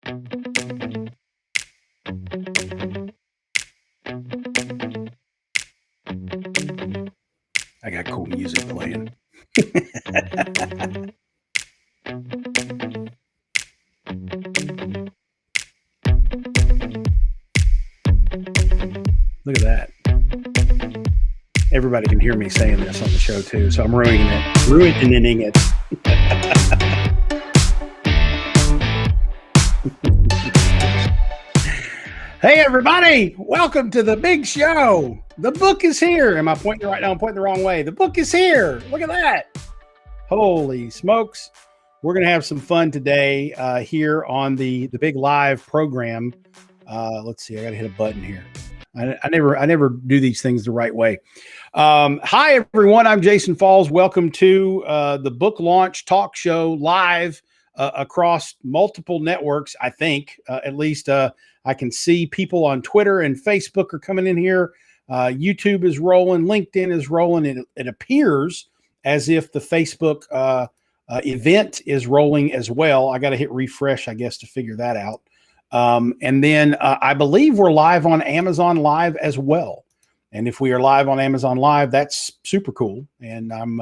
I got cool music playing. Look at that. Everybody can hear me saying this on the show too, so I'm ruining it. Hey everybody, welcome to the big show. The book is here. Am I pointing right now? I'm pointing the wrong way. The book is here. Look at that. Holy smokes. We're going to have some fun today here on the big live program. Let's see. I got to hit a button here. I never do these things the right way. Hi, everyone. I'm Jason Falls. Welcome to the book launch talk show live across multiple networks. I think at least I can see people on Twitter and Facebook are coming in here. YouTube is rolling. LinkedIn is rolling. It appears as if the Facebook event is rolling as well. I got to hit refresh, I guess, to figure that out. And then I believe we're live on Amazon Live as well. And if we are live on Amazon Live, that's super cool. And I'm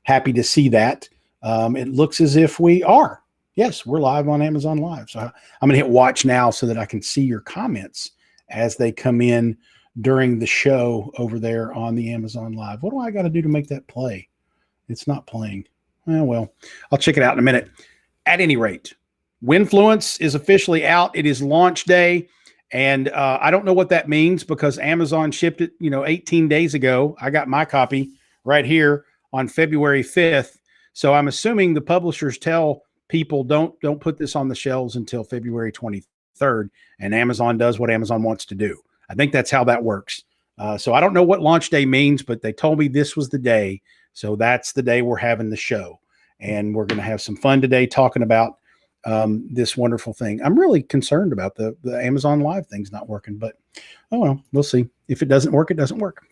happy to see that. It looks as if we are. Yes, we're live on Amazon Live. So I'm going to hit watch now so that I can see your comments as they come in during the show over there on the Amazon Live. What do I got to do to make that play? It's not playing. Well, I'll check it out in a minute. At any rate, Winfluence is officially out. It is launch day. And I don't know what that means because Amazon shipped it, 18 days ago. I got my copy right here on February 5th. So I'm assuming the publishers tell people don't put this on the shelves until February 23rd, and Amazon does what Amazon wants to do. I think that's how that works. So I don't know what launch day means, but they told me this was the day. So that's the day we're having the show, and we're going to have some fun today talking about this wonderful thing. I'm really concerned about the Amazon Live thing's not working, but oh well, we'll see. If it doesn't work, it doesn't work.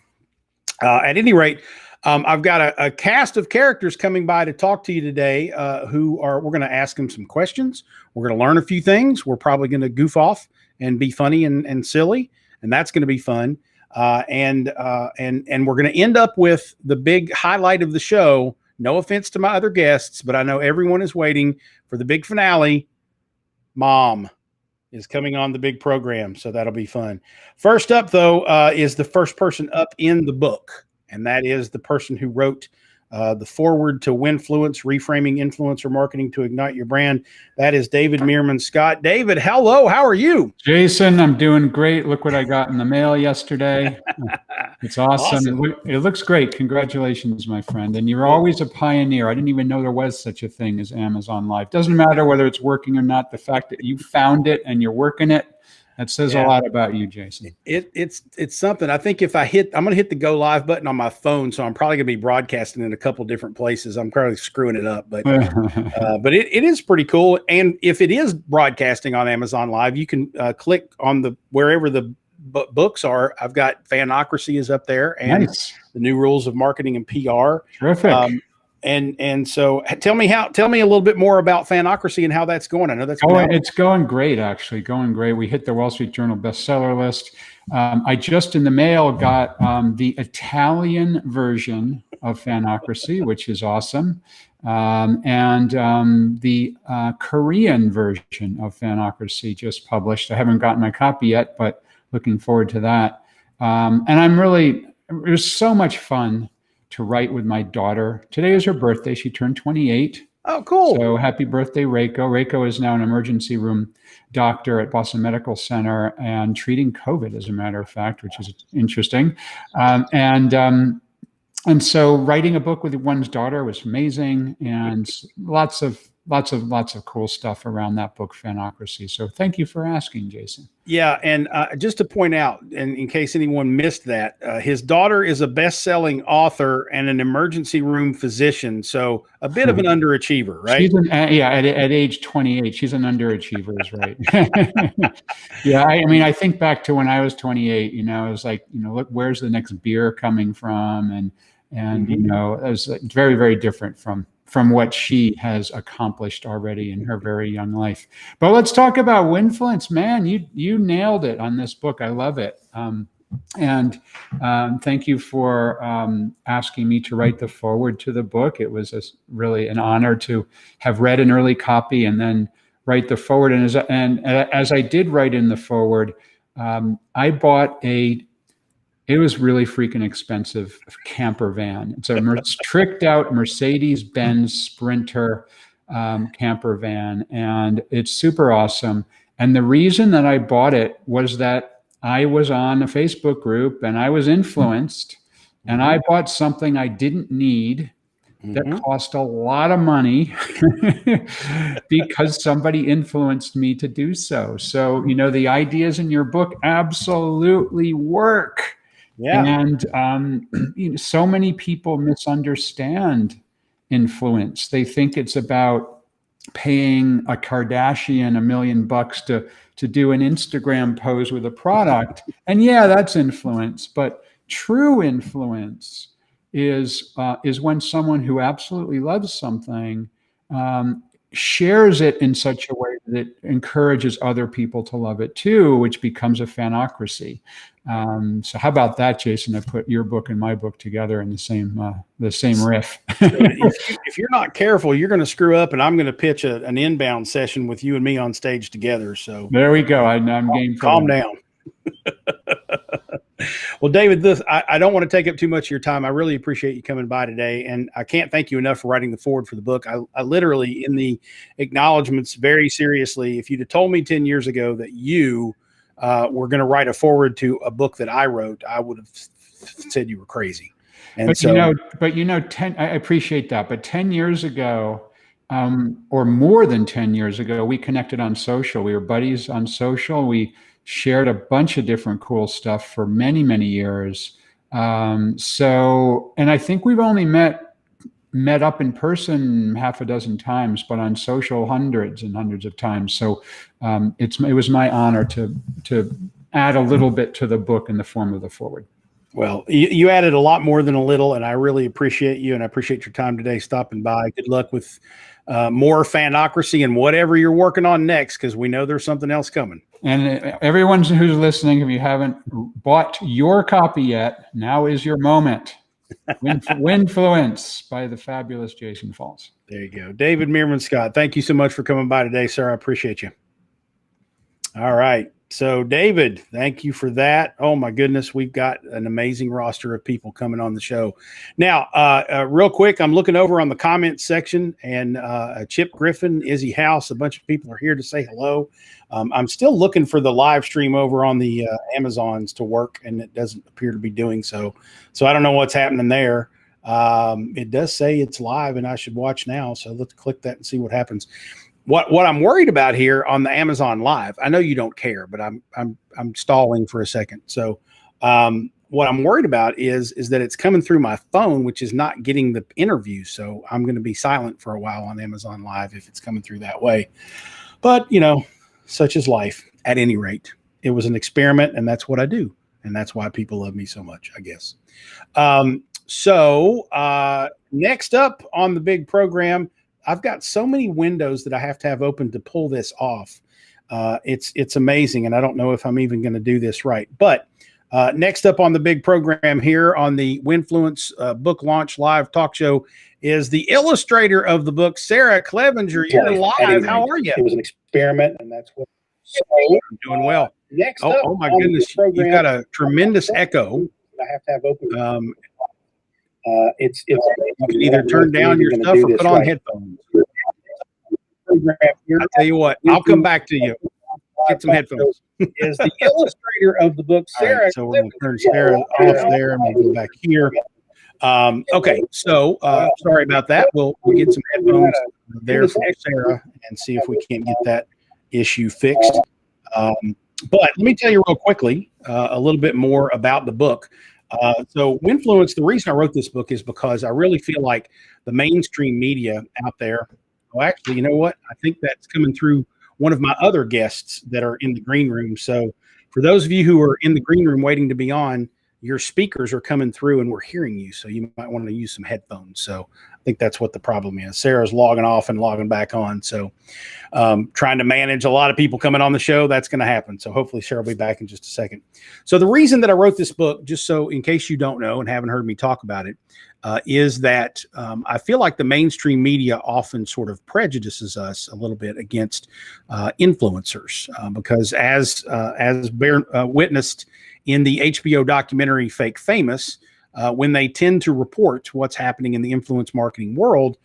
At any rate, I've got a cast of characters coming by to talk to you today we're going to ask them some questions. We're going to learn a few things. We're probably going to goof off and be funny and silly, and that's going to be fun. And we're going to end up with the big highlight of the show. No offense to my other guests, but I know everyone is waiting for the big finale. Mom is coming on the big program, so that'll be fun. First up, though, is the first person up in the book, and that is the person who wrote the foreword to Winfluence, Reframing Influencer Marketing to Ignite Your Brand. That is David Meerman Scott. David, hello. How are you? Jason, I'm doing great. Look what I got in the mail yesterday. It's awesome. It looks great. Congratulations, my friend. And you're always a pioneer. I didn't even know there was such a thing as Amazon Live. Doesn't matter whether it's working or not. The fact that you found it and you're working it, that says a lot about you, Jason. It's something. I think if I'm going to hit the go live button on my phone, so I'm probably going to be broadcasting in a couple different places. I'm probably screwing it up, but it is pretty cool. And if it is broadcasting on Amazon Live, you can click on wherever the books are. I've got Fanocracy is up there, and the New Rules of Marketing and PR. Terrific. And so tell me a little bit more about Fanocracy and how that's going. I know that's it's going great, actually, going great. We hit the Wall Street Journal bestseller list. I just in the mail got the Italian version of Fanocracy, which is awesome. And the Korean version of Fanocracy just published. I haven't gotten my copy yet, but looking forward to that. And it was so much fun to write with my daughter. Today is her birthday. She turned 28. Oh, cool. So happy birthday, Reiko. Reiko is now an emergency room doctor at Boston Medical Center and treating COVID, as a matter of fact, which is interesting. And so writing a book with one's daughter was amazing, and lots of cool stuff around that book, Fanocracy. So thank you for asking, Jason. Yeah, and just to point out, and in case anyone missed that, his daughter is a best-selling author and an emergency room physician, so a bit of an underachiever, right? She's at age 28, she's an underachiever, is right. Yeah, I mean, I think back to when I was 28. It was like, look, where's the next beer coming from, and it was very, very different from from what she has accomplished already in her very young life. But let's talk about Winfluence. Man, you nailed it on this book. I love it. And thank you for asking me to write the foreword to the book. It was really an honor to have read an early copy and then write the foreword. And as I did write in the foreword, I bought it was really freaking expensive camper van. It's a tricked out Mercedes-Benz Sprinter camper van, and it's super awesome. And the reason that I bought it was that I was on a Facebook group and I was influenced, and I bought something I didn't need that cost a lot of money because somebody influenced me to do so. So, the ideas in your book absolutely work. Yeah. And so many people misunderstand influence. They think it's about paying a Kardashian $1 million to do an Instagram pose with a product. And yeah, that's influence. But true influence is when someone who absolutely loves something shares it in such a way that it encourages other people to love it too, which becomes a fanocracy. So how about that, Jason? I put your book and my book together in the same riff. If you're not careful, you're going to screw up, and I'm going to pitch an inbound session with you and me on stage together. So there we go. I'm game for calm down. Well, David, I don't want to take up too much of your time. I really appreciate you coming by today, and I can't thank you enough for writing the foreword for the book. I literally, in the acknowledgments, very seriously, if you'd have told me 10 years ago that you were going to write a foreword to a book that I wrote, I would have said you were crazy. And I appreciate that. But 10 years ago, or more than 10 years ago, we connected on social. We were buddies on social. We shared a bunch of different cool stuff for many, many years. And I think we've only met up in person half a dozen times, but on social hundreds and hundreds of times. So it was my honor to add a little bit to the book in the form of the foreword. Well, you added a lot more than a little, and I really appreciate you, and I appreciate your time today stopping by. Good luck with more fanocracy and whatever you're working on next, because we know there's something else coming. And everyone who's listening, if you haven't bought your copy yet, now is your moment. Winfluence by the fabulous Jason Falls. There you go. David Meerman Scott, thank you so much for coming by today, sir. I appreciate you. All right. So, David, thank you for that. Oh, my goodness. We've got an amazing roster of people coming on the show. Now, real quick, I'm looking over on the comments section, and Chip Griffin, Izzy House, a bunch of people are here to say hello. I'm still looking for the live stream over on the Amazons to work, and it doesn't appear to be doing so. So I don't know what's happening there. It does say it's live, and I should watch now. So let's click that and see what happens. What I'm worried about here on the Amazon Live, I know you don't care, but I'm stalling for a second. So what I'm worried about is that it's coming through my phone, which is not getting the interview. So I'm going to be silent for a while on Amazon Live if it's coming through that way. But, such is life. At any rate, it was an experiment, and that's what I do. And that's why people love me so much, I guess. Next up on the big program, I've got so many windows that I have to have open to pull this off. It's amazing, and I don't know if I'm even going to do this right. But next up on the big program here on the Winfluence book launch live talk show is the illustrator of the book, Sarah Clevenger. You're live. How are you? It was an experiment, and that's what. So I'm doing well. Next up, oh my goodness, you've got a tremendous echo. I have to have open. You can either turn down your stuff or put on headphones. I'll tell you what, I'll come back to you. Get some headphones. Is the illustrator of the book, Sarah. Right, so we're going to turn Sarah off there, and we'll go back here. Okay, so sorry about that. We'll get some headphones there for Sarah and see if we can't get that issue fixed. But let me tell you real quickly a little bit more about the book. So Winfluence, the reason I wrote this book is because I really feel like the mainstream media out there, well, actually, you know what? I think that's coming through one of my other guests that are in the green room. So for those of you who are in the green room waiting to be on, your speakers are coming through and we're hearing you. So you might want to use some headphones. So I think that's what the problem is. Sarah's logging off and logging back on. So trying to manage a lot of people coming on the show, that's going to happen. So hopefully Sarah will be back in just a second. So the reason that I wrote this book, just so in case you don't know and haven't heard me talk about it, is that I feel like the mainstream media often sort of prejudices us a little bit against influencers because as witnessed in the HBO documentary Fake Famous, when they tend to report what's happening in the influence marketing world,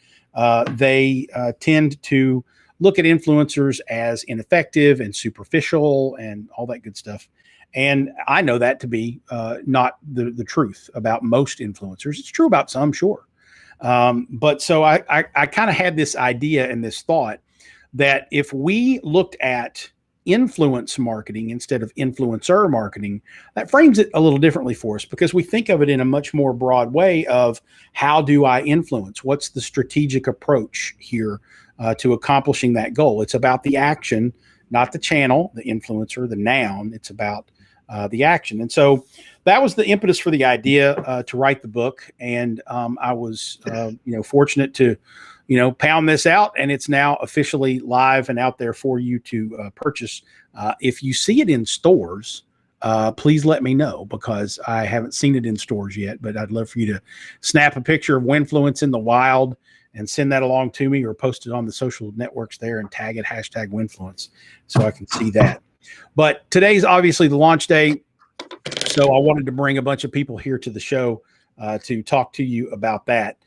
they tend to look at influencers as ineffective and superficial and all that good stuff. And I know that to be not the truth about most influencers. It's true about some, sure. But so I kind of had this idea and this thought that if we looked at influence marketing instead of influencer marketing, that frames it a little differently for us because we think of it in a much more broad way of how do I influence? What's the strategic approach here to accomplishing that goal? It's about the action, not the channel, the influencer, the noun. It's about the action. And so that was the impetus for the idea to write the book. And I was, fortunate to, pound this out, and it's now officially live and out there for you to purchase. If you see it in stores, please let me know because I haven't seen it in stores yet, but I'd love for you to snap a picture of Winfluence in the wild and send that along to me or post it on the social networks there and tag it #Winfluence so I can see that. But today's obviously the launch day. So I wanted to bring a bunch of people here to the show to talk to you about that.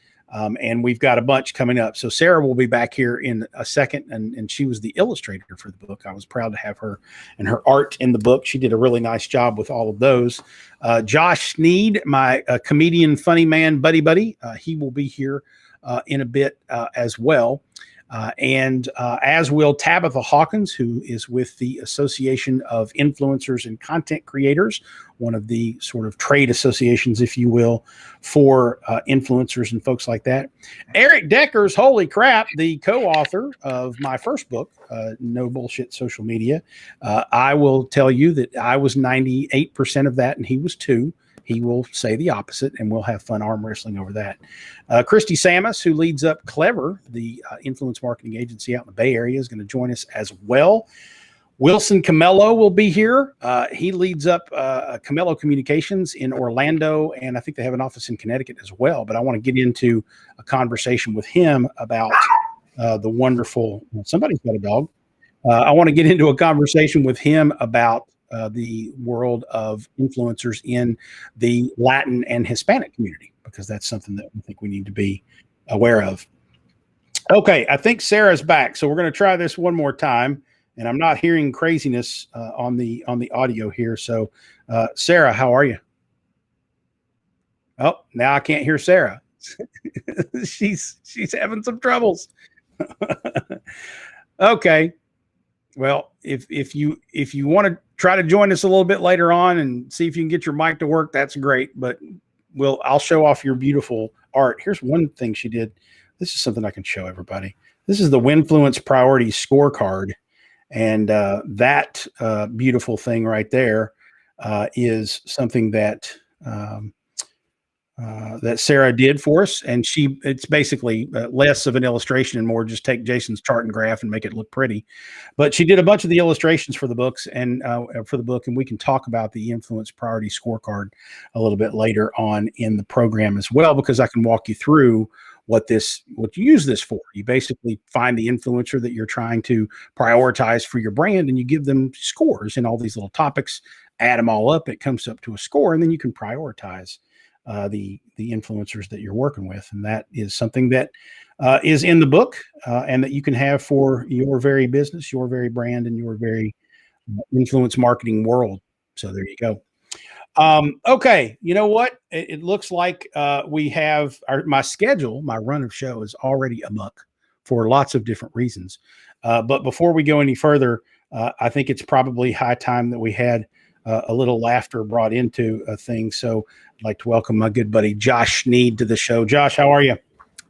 And we've got a bunch coming up. So Sarah will be back here in a second, and she was the illustrator for the book. I was proud to have her and her art in the book. She did a really nice job with all of those. Josh Sneed, my comedian, funny man, buddy, he will be here in a bit as well. And as will Tabitha Hawkins, who is with the Association of Influencers and Content Creators, one of the sort of trade associations, if you will, for influencers and folks like that. Erik Deckers, holy crap, the co-author of my first book, No Bullshit Social Media. I will tell you that I was 98% of that and he was 2%. He will say the opposite, and we'll have fun arm wrestling over that. Christy Samus, who leads up Clever, the influence marketing agency out in the Bay Area, is going to join us as well. Wilson Camello will be here. He leads up Camello Communications in Orlando, and I think they have an office in Connecticut as well. But I want to get into a conversation with him about the wonderful – somebody's got a dog. I want to get into a conversation with him about the world of influencers in the Latin and Hispanic community, because that's something that I think we need to be aware of. Okay, I think Sarah's back, so we're going to try this one more time, and I'm not hearing craziness on the audio here. So, Sarah, how are you? Oh, now I can't hear Sarah. she's having some troubles. Okay. Well, if you want to try to join us a little bit later on and see if you can get your mic to work, that's great. But I'll show off your beautiful art. Here's one thing she did. This is something I can show everybody. This is the Winfluence Priority Scorecard, and that beautiful thing right there is something that that Sarah did for us, and it's basically less of an illustration and more just take Jason's chart and graph and make it look pretty. But she did a bunch of the illustrations for the books and we can talk about the Influence Priority Scorecard a little bit later on in the program as well, because I can walk you through what you use this for. You basically find the influencer that you're trying to prioritize for your brand, and you give them scores in all these little topics, add them all up, it comes up to a score, and then you can prioritize the influencers that you're working with. And that is something that is in the book and that you can have for your very business, your very brand, and your very influence marketing world. So there you go. Okay. You know what? It looks like we have my schedule, my run of show is already amok for lots of different reasons. But before we go any further, I think it's probably high time that we had a little laughter brought into things. So I'd like to welcome my good buddy Josh Sneed to the show. Josh, how are you?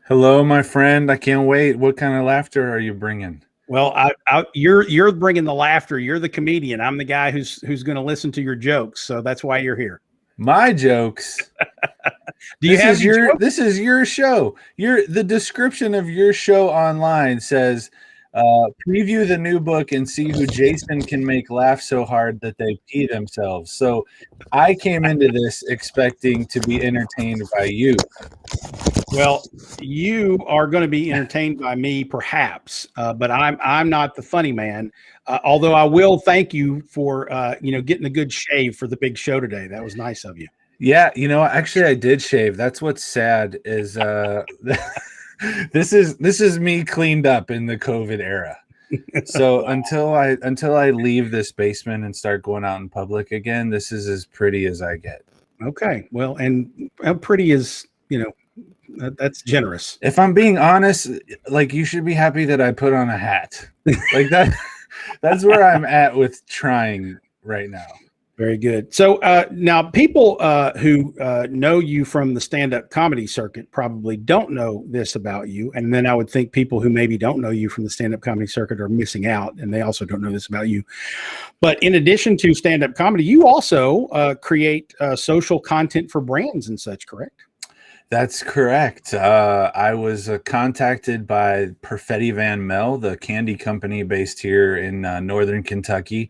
Hello, my friend. I can't wait. What kind of laughter are you bringing? Well, you're bringing the laughter. You're the comedian. I'm the guy who's going to listen to your jokes. So that's why you're here. My jokes. Do you have your jokes? This is your show. The description of your show online says, preview the new book and see who Jason can make laugh so hard that they pee themselves. So I came into this expecting to be entertained by you. Well, you are going to be entertained by me, perhaps, but I'm not the funny man. Although I will thank you for getting a good shave for the big show today. That was nice of you. Yeah, actually I did shave. That's what's sad is this is me cleaned up in the COVID era. So until I leave this basement and start going out in public again, this is as pretty as I get. Okay. Well, and how pretty is, that's generous. If I'm being honest, like you should be happy that I put on a hat. Like that's where I'm at with trying right now. Very good. So now people who know you from the stand-up comedy circuit probably don't know this about you. And then I would think people who maybe don't know you from the stand-up comedy circuit are missing out, and they also don't know this about you. But in addition to stand-up comedy, you also create social content for brands and such, correct? That's correct. I was contacted by Perfetti Van Mel, the candy company based here in northern Kentucky.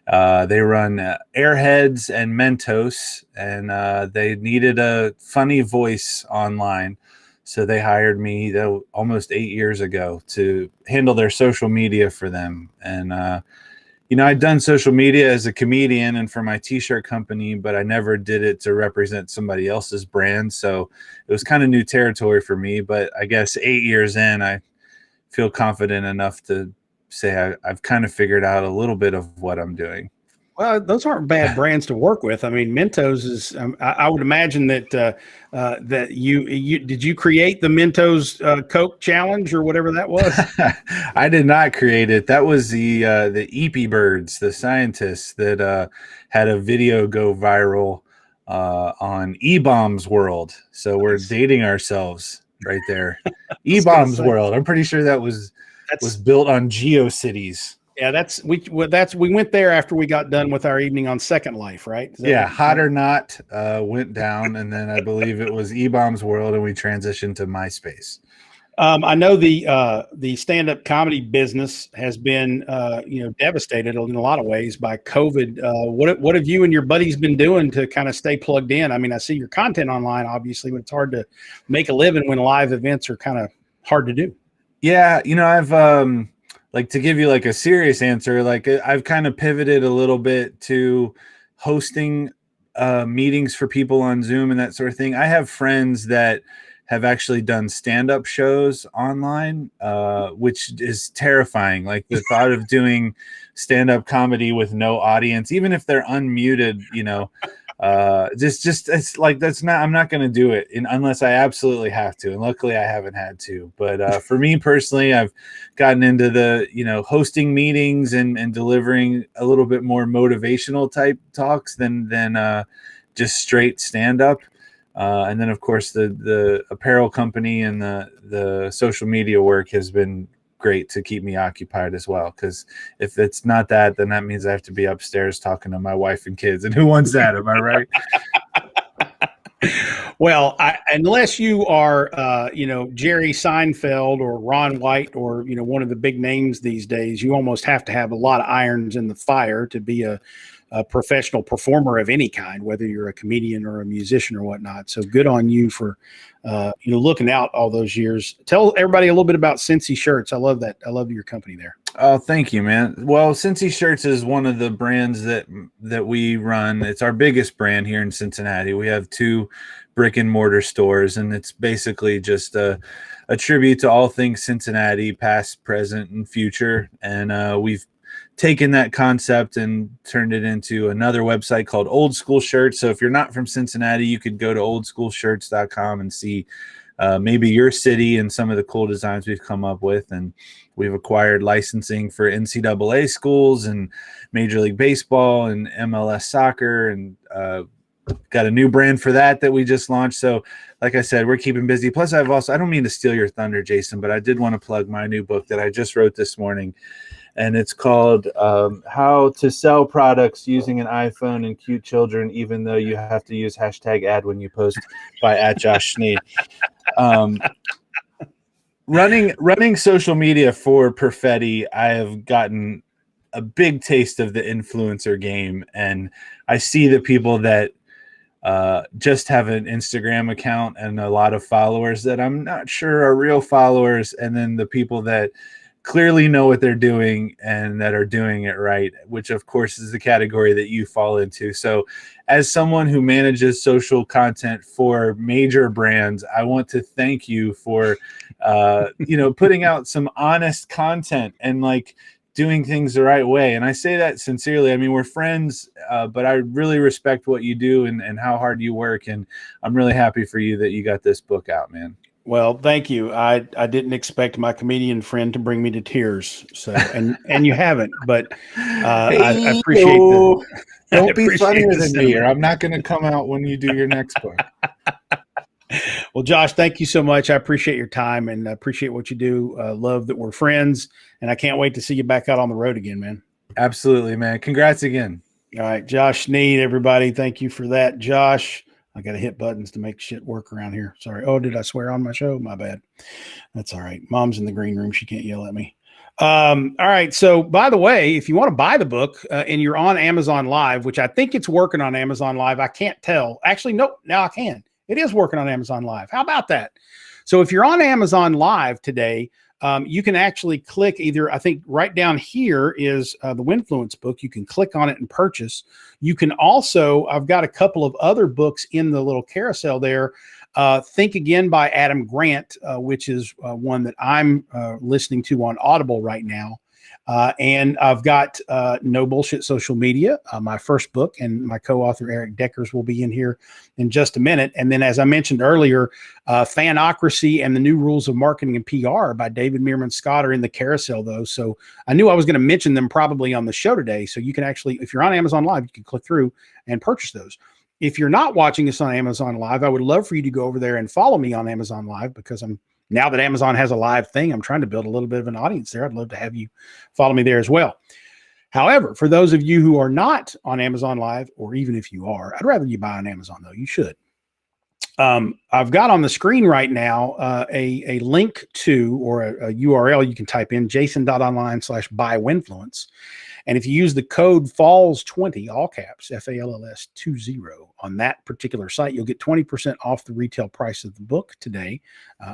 They run Airheads and Mentos, and they needed a funny voice online. So they hired me almost 8 years ago to handle their social media for them. And, I'd done social media as a comedian and for my t-shirt company, but I never did it to represent somebody else's brand. So it was kind of new territory for me. But I guess 8 years in, I feel confident enough to say I've kind of figured out a little bit of what I'm doing. Well, those aren't bad brands to work with. I mean, Mentos is. I would imagine that that you did you create the Mentos Coke challenge or whatever that was? I did not create it. That was the Eepy Birds, the scientists that had a video go viral on E-Bombs World. So we're dating ourselves right there. E-Bombs World. I'm pretty sure that was built on GeoCities. Yeah, we went there after we got done with our evening on Second Life, right? Yeah, Hot or Not went down, and then I believe it was E-Bombs World, and we transitioned to MySpace. I know the stand-up comedy business has been devastated in a lot of ways by COVID. What have you and your buddies been doing to kind of stay plugged in? I mean, I see your content online, obviously, but it's hard to make a living when live events are kind of hard to do. Yeah, I've like to give you like a serious answer, like I've kind of pivoted a little bit to hosting meetings for people on Zoom and that sort of thing. I have friends that have actually done stand-up shows online, which is terrifying. Like the thought of doing stand-up comedy with no audience, even if they're unmuted, just it's like I'm not going to do it unless I absolutely have to. And luckily I haven't had to. But for me personally, I've gotten into the, hosting meetings and delivering a little bit more motivational type talks than just straight stand-up. And then, of course, the apparel company and the social media work has been great to keep me occupied as well. Because if it's not that, then that means I have to be upstairs talking to my wife and kids. And who wants that? Am I right? Well, unless you are, Jerry Seinfeld or Ron White or, one of the big names these days, you almost have to have a lot of irons in the fire to be a professional performer of any kind, whether you're a comedian or a musician or whatnot. So good on you for, looking out all those years. Tell everybody a little bit about Cincy Shirts. I love that. I love your company there. Oh, thank you, man. Well, Cincy Shirts is one of the brands that we run. It's our biggest brand here in Cincinnati. We have 2 brick and mortar stores, and it's basically just a tribute to all things Cincinnati, past, present, and future. And we've taken that concept and turned it into another website called Old School Shirts. So if you're not from Cincinnati, you could go to oldschoolshirts.com and see maybe your city and some of the cool designs we've come up with. And we've acquired licensing for NCAA schools and Major League Baseball and MLS soccer, and got a new brand for that we just launched. So like I said, we're keeping busy. Plus I don't mean to steal your thunder, Jason, but I did want to plug my new book that I just wrote this morning. and it's called How to Sell Products Using an iPhone and Cute Children, Even Though You Have to Use #ad when you post, by @JoshSneed. Running social media for Perfetti, I have gotten a big taste of the influencer game, and I see the people that just have an Instagram account and a lot of followers that I'm not sure are real followers, and then the people that clearly know what they're doing and that are doing it right, which of course is the category that you fall into. So as someone who manages social content for major brands, I want to thank you for putting out some honest content and like doing things the right way. And I say that sincerely. I mean, we're friends, but I really respect what you do and how hard you work. And I'm really happy for you that you got this book out, man. Well, thank you. I didn't expect my comedian friend to bring me to tears. So, and you haven't, but I appreciate that. Don't be funnier than me, or I'm not going to come out when you do your next book. Well, Josh, thank you so much. I appreciate your time and appreciate what you do. Love that we're friends, and I can't wait to see you back out on the road again, man. Absolutely, man. Congrats again. All right, Josh Sneed, everybody. Thank you for that, Josh. I got to hit buttons to make shit work around here. Sorry. Oh, did I swear on my show? My bad. That's all right. Mom's in the green room. She can't yell at me. All right. So, by the way, if you want to buy the book and you're on Amazon Live, which I think it's working on Amazon Live, I can't tell. Actually, no, now I can. It is working on Amazon Live. How about that? So if you're on Amazon Live today, you can actually click either, I think right down here is the Winfluence book. You can click on it and purchase. You can also, I've got a couple of other books in the little carousel there. Think Again by Adam Grant, which is one that I'm listening to on Audible right now. And I've got No Bullshit Social Media, my first book, and my co-author Erik Deckers will be in here in just a minute. And then, as I mentioned earlier, Fanocracy and the New Rules of Marketing and PR by David Meerman Scott are in the carousel, though. So I knew I was going to mention them probably on the show today. So you can actually, if you're on Amazon Live, you can click through and purchase those. If you're not watching us on Amazon Live, I would love for you to go over there and follow me on Amazon Live, because now that Amazon has a live thing, I'm trying to build a little bit of an audience there. I'd love to have you follow me there as well. However, for those of you who are not on Amazon Live, or even if you are, I'd rather you buy on Amazon, though. You should. I've got on the screen right now a link to, or a URL you can type in, jason.online/buy Winfluence. And if you use the code FALLS20, all caps, FALLS 20, on that particular site, you'll get 20% off the retail price of the book today.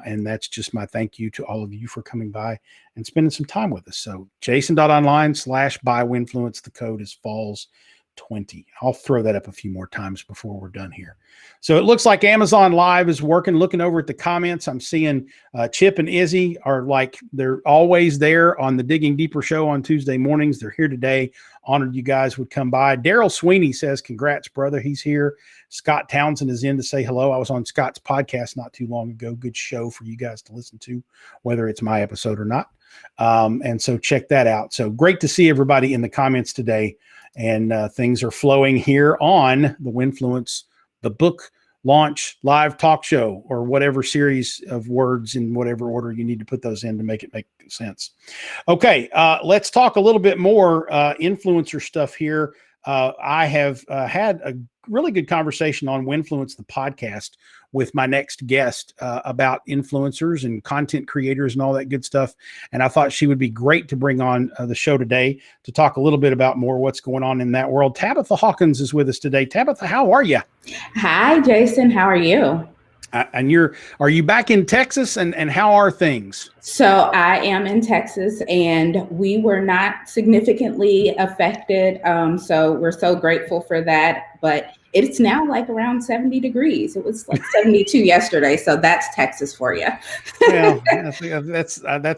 And that's just my thank you to all of you for coming by and spending some time with us. So jason.online/buy Winfluence. The code is FALLS20. I'll throw that up a few more times before we're done here. So it looks like Amazon Live is working. Looking over at the comments, I'm seeing Chip and Izzy are like, they're always there on the Digging Deeper show on Tuesday mornings. They're here today. Honored you guys would come by. Daryl Sweeney says, congrats, brother. He's here. Scott Townsend is in to say hello. I was on Scott's podcast not too long ago. Good show for you guys to listen to, whether it's my episode or not. And so check that out. So great to see everybody in the comments today. And things are flowing here on the Winfluence, the book launch live talk show, or whatever series of words in whatever order you need to put those in to make it make sense. Okay, let's talk a little bit more influencer stuff here. I have had a really good conversation on Winfluence, the podcast, with my next guest about influencers and content creators and all that good stuff. And I thought she would be great to bring on the show today to talk a little bit about more what's going on in that world. Tabitha Hawkins is with us today. Tabitha, how are you? Hi, Jason. How are you? And are you back in Texas, and how are things? So I am in Texas, and we were not significantly affected. So we're so grateful for that. But it's now like around 70 degrees. It was like 72 yesterday. So that's Texas for you. Well, that's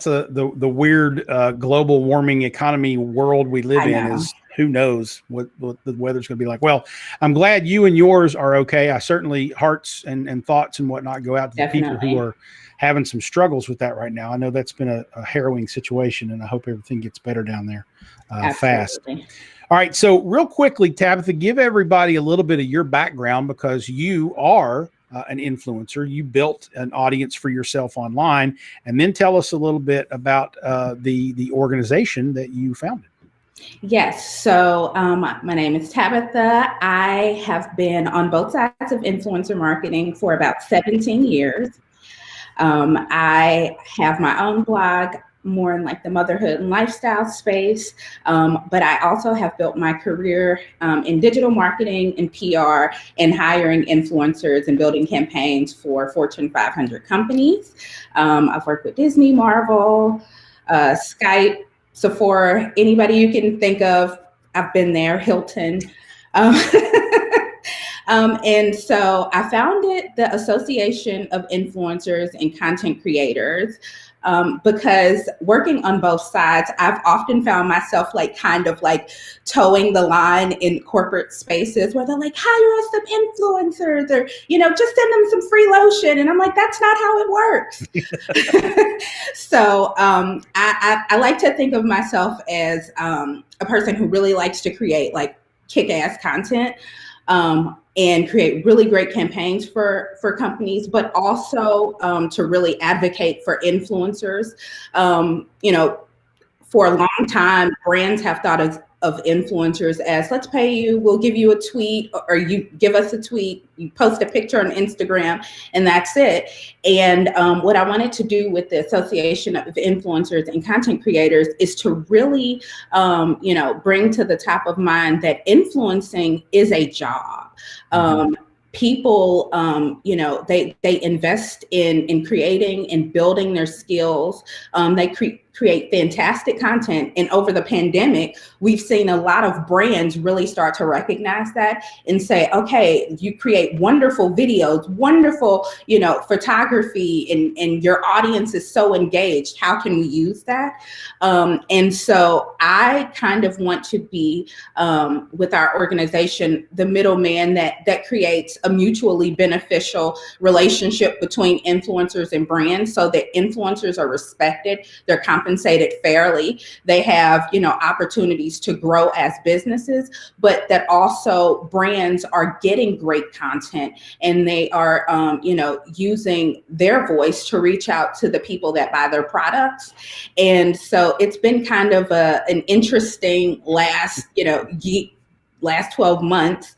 the weird global warming economy world we live in. Is who knows what the weather's going to be like. Well, I'm glad you and yours are okay. I certainly hearts and thoughts and whatnot go out to the people who are having some struggles with that right now. I know that's been a harrowing situation, and I hope everything gets better down there fast. All right. So real quickly, Tabitha, give everybody a little bit of your background, because you are an influencer. You built an audience for yourself online, and then tell us a little bit about the organization that you founded. Yes. So my name is Tabitha. I have been on both sides of influencer marketing for about 17 years. I have my own blog, more in like the motherhood and lifestyle space. But I also have built my career in digital marketing and PR and hiring influencers and building campaigns for Fortune 500 companies. I've worked with Disney, Marvel, Skype, Sephora, anybody you can think of, I've been there, Hilton. And so I founded the Association of Influencers and Content Creators because working on both sides, I've often found myself like kind of like towing the line in corporate spaces where they're like, hire us some influencers, or, you know, just send them some free lotion. And I'm like, that's not how it works. So I like to think of myself as a person who really likes to create like kick-ass content. And create really great campaigns for companies, but also to really advocate for influencers. You know, for a long time, brands have thought of influencers as, let's pay you, we'll give you a tweet, or you give us a tweet, you post a picture on Instagram, and that's it. And what I wanted to do with the Association of Influencers and Content Creators is to really, you know, bring to the top of mind that influencing is a job. People, you know, they invest in creating and building their skills. They create fantastic content. And over the pandemic, we've seen a lot of brands really start to recognize that and say, okay, you create wonderful videos, wonderful, you know, photography, and your audience is so engaged. How can we use that? And so I kind of want to be, with our organization, the middleman that creates a mutually beneficial relationship between influencers and brands, so that influencers are respected, they're compensated fairly, they have, you know, opportunities to grow as businesses, but that also brands are getting great content and they are, you know, using their voice to reach out to the people that buy their products. And so it's been kind of an interesting last 12 months,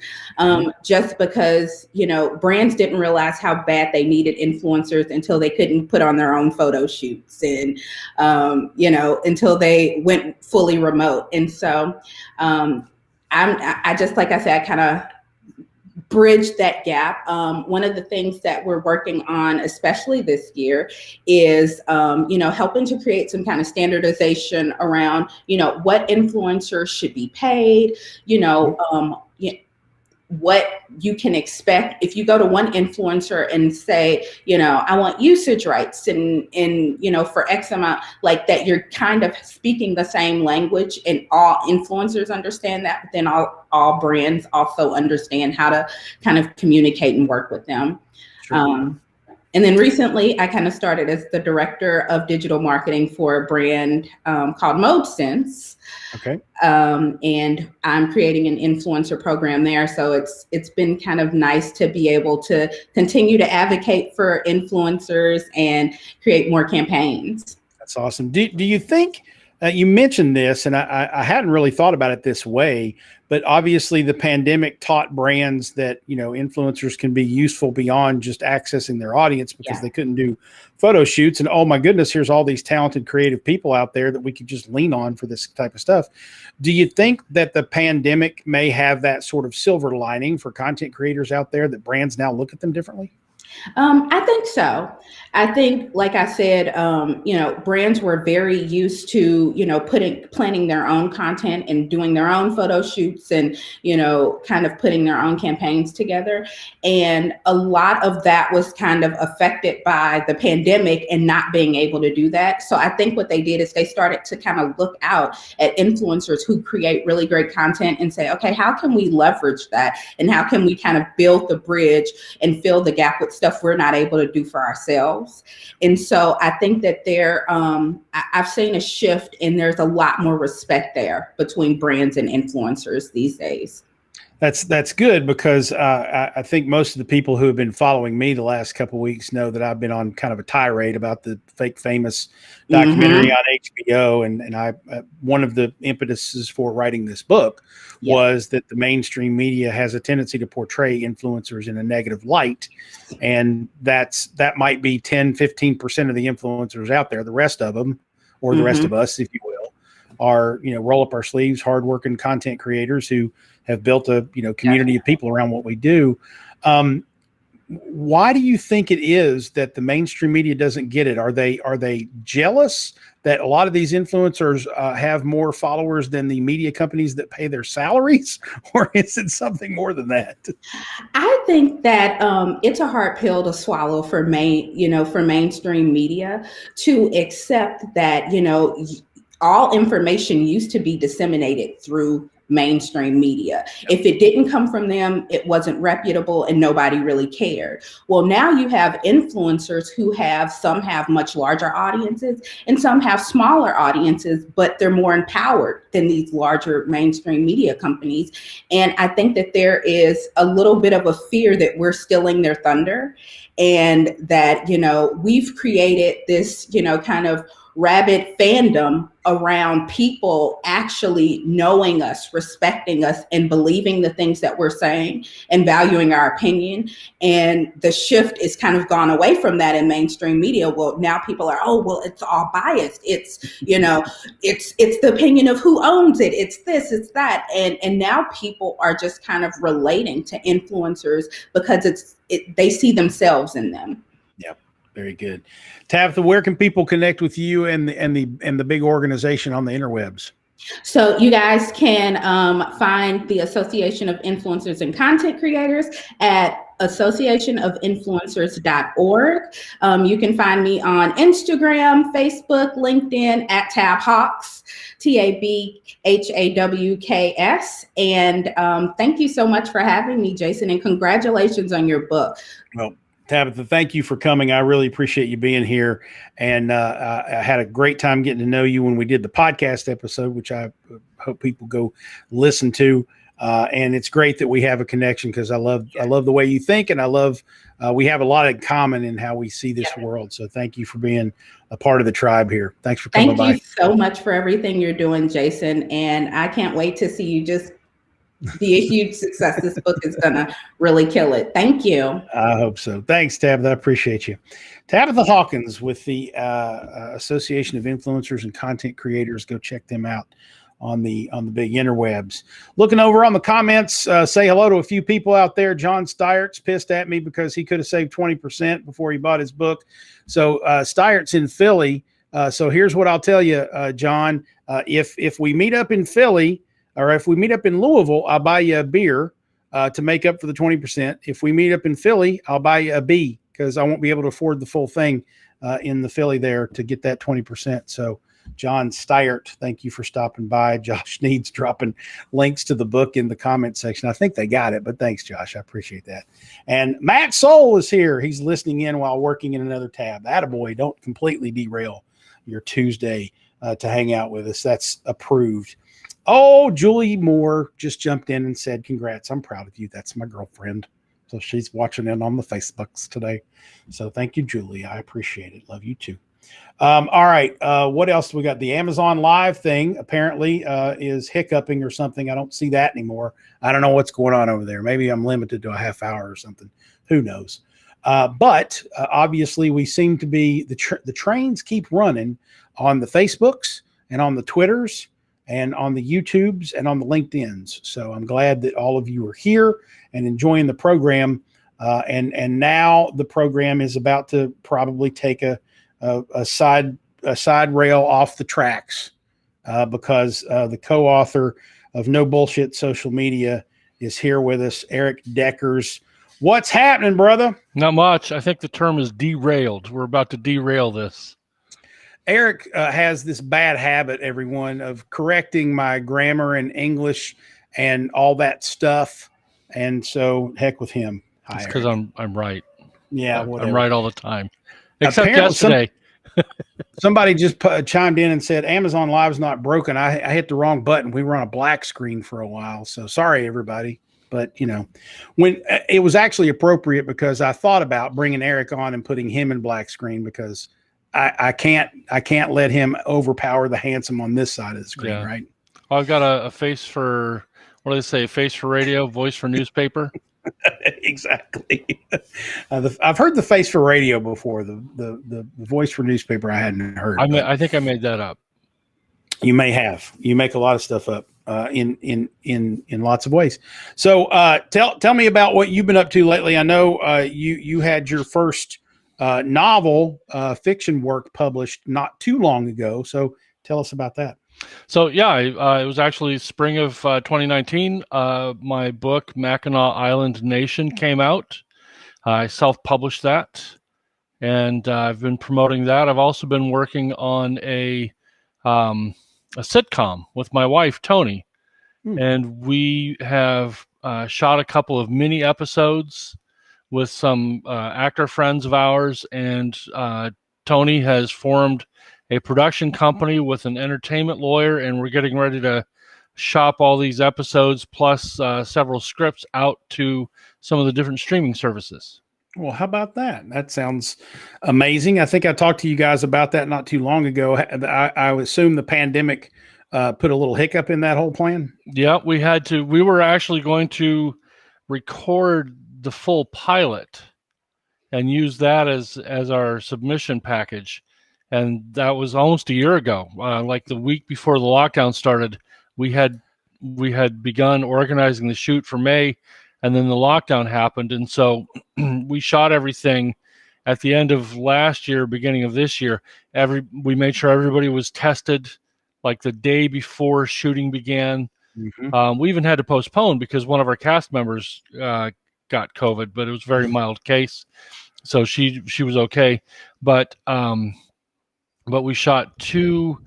just because, you know, brands didn't realize how bad they needed influencers until they couldn't put on their own photo shoots, and, you know, until they went fully remote. And so I just, like I said, I kind of bridge that gap. One of the things that we're working on, especially this year, is, you know, helping to create some kind of standardization around, you know, what influencers should be paid, you know, what you can expect if you go to one influencer and say, you know, I want usage rights and you know, for X amount, like that, you're kind of speaking the same language and all influencers understand that, but then all brands also understand how to kind of communicate and work with them. Sure. And then recently I kind of started as the director of digital marketing for a brand called ModeSense. Okay. And I'm creating an influencer program there. So it's been kind of nice to be able to continue to advocate for influencers and create more campaigns. That's awesome. Do you think, you mentioned this, and I hadn't really thought about it this way, but obviously the pandemic taught brands that, you know, influencers can be useful beyond just accessing their audience, because they couldn't do photo shoots. And oh my goodness, here's all these talented, creative people out there that we could just lean on for this type of stuff. Do you think that the pandemic may have that sort of silver lining for content creators out there, that brands now look at them differently? I think so. I think, like I said, you know, brands were very used to, you know, planning their own content and doing their own photo shoots and, you know, kind of putting their own campaigns together. And a lot of that was kind of affected by the pandemic and not being able to do that. So I think what they did is they started to kind of look out at influencers who create really great content and say, okay, how can we leverage that? And how can we kind of build the bridge and fill the gap with stuff we're not able to do for ourselves? And so I think that I've seen a shift, and there's a lot more respect there between brands and influencers these days. That's good because I think most of the people who have been following me the last couple of weeks know that I've been on kind of a tirade about the fake famous documentary on HBO, and I one of the impetuses for writing this book was that the mainstream media has a tendency to portray influencers in a negative light, and that might be 10-15% of the influencers out there. The rest of them, or the rest of us, if you will, are roll up our sleeves, hardworking content creators who have built a community of people around what we do. Why do you think it is that the mainstream media doesn't get it? Are they jealous that a lot of these influencers have more followers than the media companies that pay their salaries, or is it something more than that? I think that it's a hard pill to swallow for mainstream media to accept that all information used to be disseminated through mainstream media. If it didn't come from them, it wasn't reputable and nobody really cared. Well, now you have influencers who some have much larger audiences and some have smaller audiences, but they're more empowered than these larger mainstream media companies. And I think that there is a little bit of a fear that we're stealing their thunder, and that, we've created this, kind of rabid fandom around people actually knowing us, respecting us, and believing the things that we're saying and valuing our opinion. And the shift is kind of gone away from that in mainstream media. Well, now people are, it's all biased. It's, it's the opinion of who owns it. It's this, it's that. And now people are just kind of relating to influencers because they see themselves in them. Yep. Very good. Tabitha, where can people connect with you and the big organization on the interwebs? So you guys can find the Association of Influencers and Content Creators at associationofinfluencers.org. You can find me on Instagram, Facebook, LinkedIn at Tab Hawks, TABHAWKS. And thank you so much for having me, Jason, and congratulations on your book. Well, Tabitha, thank you for coming. I really appreciate you being here. And I had a great time getting to know you when we did the podcast episode, which I hope people go listen to. And it's great that we have a connection because I love the way you think, and I love we have a lot in common in how we see this world. So thank you for being a part of the tribe here. Thanks for coming by. Thank you so much for everything you're doing, Jason. And I can't wait to see you just be a huge success. This book is going to really kill it. Thank you. I hope so. Thanks, Tabitha. I appreciate you. Tabitha Hawkins with the Association of Influencers and Content Creators. Go check them out on the big interwebs. Looking over on the comments, say hello to a few people out there. John Steyert's pissed at me because he could have saved 20% before he bought his book. So Steyert's in Philly. So here's what I'll tell you, John. If we meet up in Philly, or if we meet up in Louisville, I'll buy you a beer to make up for the 20%. If we meet up in Philly, I'll buy you a bee because I won't be able to afford the full thing in the Philly there to get that 20%. So John Steyert, thank you for stopping by. Josh Sneed's dropping links to the book in the comment section. I think they got it, but thanks, Josh. I appreciate that. And Matt Soul is here. He's listening in while working in another tab. Attaboy, don't completely derail your Tuesday to hang out with us. That's approved. Oh, Julie Moore just jumped in and said, congrats. I'm proud of you. That's my girlfriend. So she's watching in on the Facebooks today. So thank you, Julie. I appreciate it. Love you too. All right. What else do we got? The Amazon Live thing apparently is hiccuping or something. I don't see that anymore. I don't know what's going on over there. Maybe I'm limited to a half hour or something. Who knows? But obviously we seem to be, the trains keep running on the Facebooks and on the Twitters and on the YouTubes and on the LinkedIns. So I'm glad that all of you are here and enjoying the program. And now the program is about to probably take a side rail off the tracks because the co-author of No Bullshit Social Media is here with us, Erik Deckers. What's happening, brother? Not much. I think the term is derailed. We're about to derail this. Erik has this bad habit, everyone, of correcting my grammar and English and all that stuff. And so heck with him. It's because I'm right. Yeah, whatever. I'm right all the time. Except Apparently, yesterday. Somebody just chimed in and said, Amazon Live's not broken. I hit the wrong button. We were on a black screen for a while. So sorry, everybody. But when it was actually appropriate, because I thought about bringing Erik on and putting him in black screen, because I can't let him overpower the handsome on this side of the screen, Yeah. right? Well, I've got a face for, what do they say? Face for radio, voice for newspaper. Exactly. I've heard the face for radio before. The voice for newspaper I hadn't heard. I think I made that up. You may have. You make a lot of stuff up in lots of ways. So tell me about what you've been up to lately. I know you had your first novel fiction work published not too long ago. So tell us about that. So yeah, it was actually spring of 2019. My book Mackinac Island Nation came out. I self-published that, and I've been promoting that. I've also been working on a sitcom with my wife Tony, and we have shot a couple of mini episodes with some actor friends of ours, and Tony has formed a production company with an entertainment lawyer, and we're getting ready to shop all these episodes plus several scripts out to some of the different streaming services. Well, how about that? That sounds amazing. I think I talked to you guys about that not too long ago. I assume the pandemic put a little hiccup in that whole plan. Yeah, we had to. We were actually going to record the full pilot and use that as our submission package. And that was almost a year ago. Like the week before the lockdown started, we had begun organizing the shoot for May, and then the lockdown happened. And so we shot everything at the end of last year, beginning of this year. We made sure everybody was tested like the day before shooting began. Mm-hmm. We even had to postpone because one of our cast members got COVID, but it was a very mild case. So she was okay. But we shot 2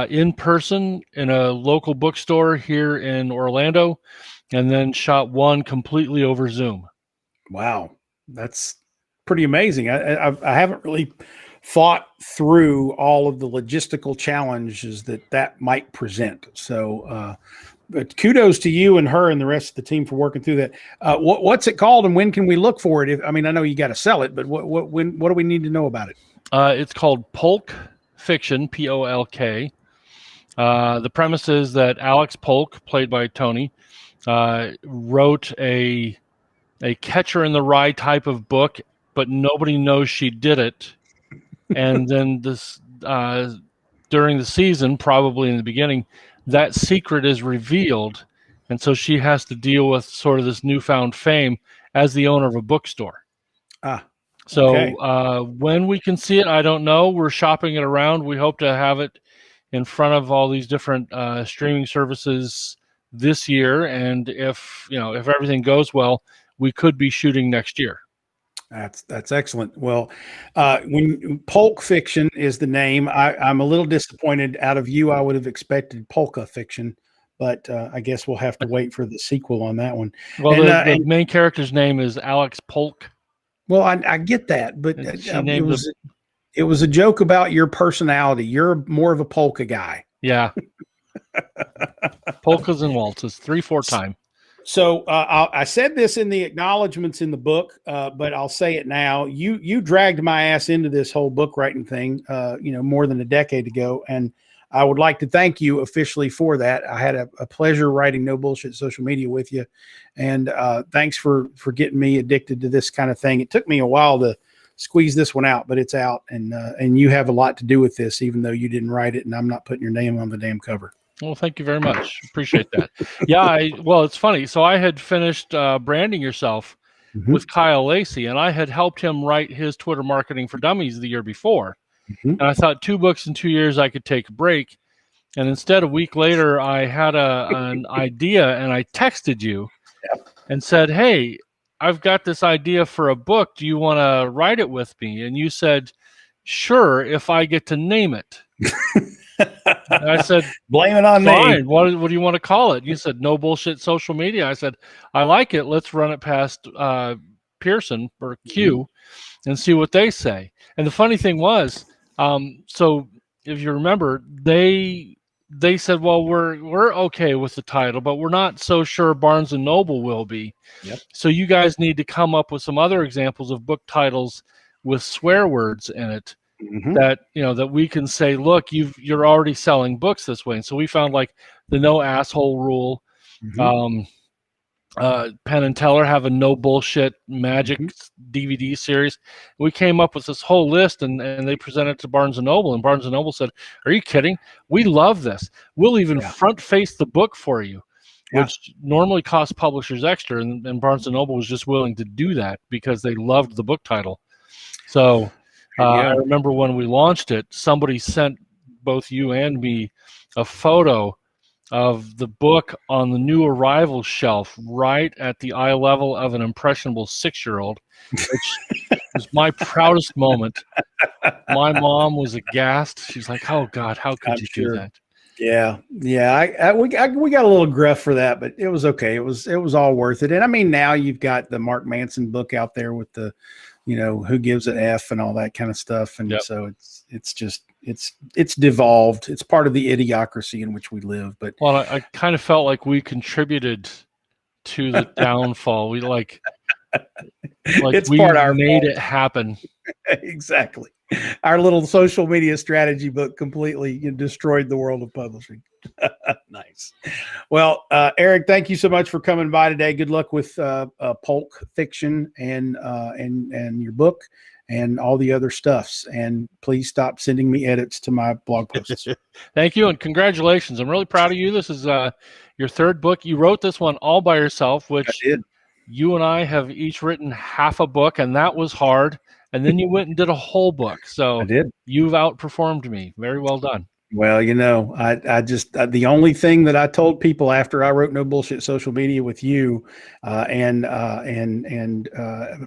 in person in a local bookstore here in Orlando, and then shot 1 completely over Zoom. Wow, that's pretty amazing. I haven't really thought through all of the logistical challenges that might present. So, but kudos to you and her and the rest of the team for working through that. What's it called, and when can we look for it? I know you got to sell it, but what do we need to know about it? It's called Polk Fiction, Polk. The premise is that Alex Polk, played by Tony, wrote a Catcher in the Rye type of book, but nobody knows she did it. And then this during the season, probably in the beginning, that secret is revealed, and so she has to deal with sort of this newfound fame as the owner of a bookstore. So okay. When we can see it, I don't know. We're shopping it around. We hope to have it in front of all these different streaming services this year. And if everything goes well, we could be shooting next year. That's excellent. Well, when Polk Fiction is the name, I'm a little disappointed. Out of you, I would have expected Polka Fiction, but I guess we'll have to wait for the sequel on that one. Well, the main character's name is Alex Polk. Well, I get that, but it was a joke about your personality. You're more of a polka guy. Yeah. Polkas and waltzes, 3/4 time. So I said this in the acknowledgments in the book, but I'll say it now. You dragged my ass into this whole book writing thing, more than a decade ago, and I would like to thank you officially for that. I had a pleasure writing No Bullshit Social Media with you, and thanks for getting me addicted to this kind of thing. It took me a while to squeeze this one out, but it's out, and you have a lot to do with this, even though you didn't write it, and I'm not putting your name on the damn cover. Well, thank you very much. Appreciate that. Yeah, it's funny. So I had finished Branding Yourself with Kyle Lacey, and I had helped him write his Twitter Marketing for Dummies the year before. And I thought 2 books in 2 years, I could take a break. And instead, a week later, I had an idea, and I texted you and said, "Hey, I've got this idea for a book. Do you want to write it with me?" And you said, "Sure, if I get to name it." And I said, "Blame it on me." What do you want to call it? You said, "No Bullshit Social Media." I said, "I like it. Let's run it past Pearson or Q and see what they say." And the funny thing was, so if you remember, they they said, well, we're okay with the title, but we're not so sure Barnes and Noble will be. Yep. So you guys need to come up with some other examples of book titles with swear words in it that, that we can say, look, you're already selling books this way. And so we found like the No Asshole Rule. Penn and Teller have a No Bullshit Magic DVD series. We came up with this whole list, and they presented it to Barnes & Noble, and Barnes & Noble said, are you kidding? We love this. We'll even front face the book for you, which normally costs publishers extra, and Barnes & Noble was just willing to do that because they loved the book title. So I remember when we launched it, somebody sent both you and me a photo of the book on the new arrival shelf right at the eye level of an impressionable 6-year-old, which was my proudest moment. My mom was aghast. She's like, oh God, how could you do that? Yeah. We got a little gruff for that, but it was okay. It was all worth it. And I mean, now you've got the Mark Manson book out there with the, who gives an F and all that kind of stuff. And so it's devolved. It's part of the idiocracy in which we live. But I kind of felt like we contributed to the downfall. We it's we part of our made fault. It happen. Exactly. Our little social media strategy book completely destroyed the world of publishing. Nice. Well, Erik, thank you so much for coming by today. Good luck with Polk Fiction and your book and all the other stuffs. And please stop sending me edits to my blog posts. Thank you, and congratulations. I'm really proud of you. This is your third book. You wrote this one all by yourself, which I did. You and I have each written half a book, and that was hard. And then you went and did a whole book. So I did. You've outperformed me. Very well done. Well, I just the only thing that I told people after I wrote No Bullshit Social Media with you and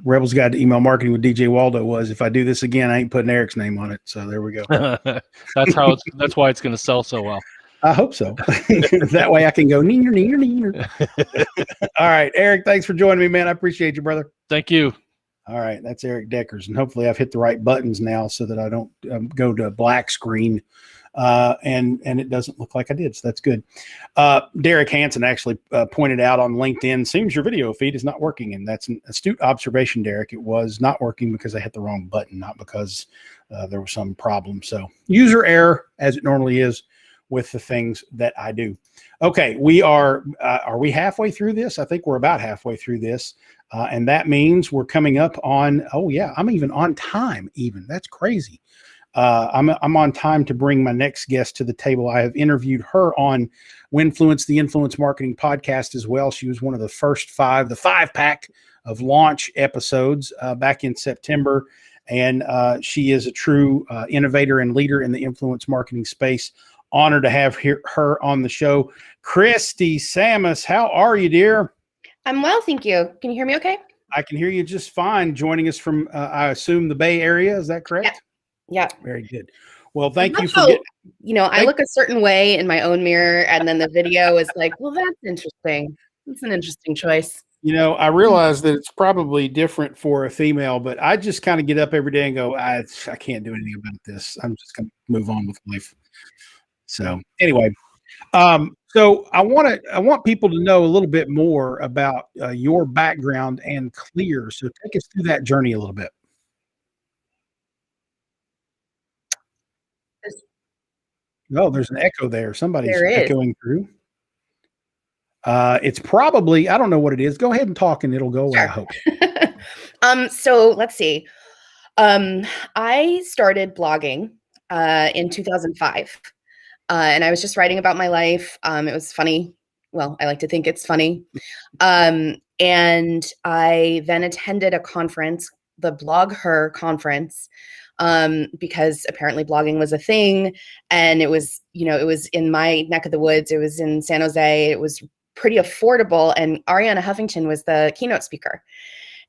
Rebel's Guide to Email Marketing with DJ Waldo was, if I do this again, I ain't putting Erik's name on it. So there we go. That's why it's going to sell so well. I hope so. That way I can go neener, neener, neener. All right, Erik, thanks for joining me, man. I appreciate you, brother. Thank you. All right, that's Erik Deckers, and hopefully I've hit the right buttons now so that I don't go to a black screen and it doesn't look like I did. So that's good. Derek Hansen actually pointed out on LinkedIn, seems your video feed is not working, and that's an astute observation, Derek. It was not working because I hit the wrong button, not because there was some problem. So user error, as it normally is with the things that I do. Okay, we are we halfway through this? I think we're about halfway through this. And that means we're coming up on, I'm even on time even. That's crazy. I'm on time to bring my next guest to the table. I have interviewed her on Winfluence, the Influence Marketing Podcast as well. She was one of the first the 5-pack of launch episodes back in September. And she is a true innovator and leader in the influence marketing space. Honored to have her on the show. Christy Samus, how are you, dear? I'm well, thank you. Can you hear me okay? I can hear you just fine. Joining us from, I assume, the Bay Area. Is that correct? Yeah. Very good. Well, thank you for I look a certain way in my own mirror, and then the video is like, well, that's interesting. It's an interesting choice. I realize that it's probably different for a female, but I just kind of get up every day and go, I can't do anything about this. I'm just going to move on with life. So anyway, so I want people to know a little bit more about your background and Clear. So take us through that journey a little bit. Oh, there's an echo there. Somebody's echoing through. It's probably, I don't know what it is. Go ahead and talk and it'll go away, I hope. So let's see. I started blogging in 2005. And I was just writing about my life. It was funny. Well, I like to think it's funny. And I then attended a conference, the Blog Her conference, because apparently blogging was a thing. And it was, it was in my neck of the woods. It was in San Jose. It was pretty affordable. And Arianna Huffington was the keynote speaker.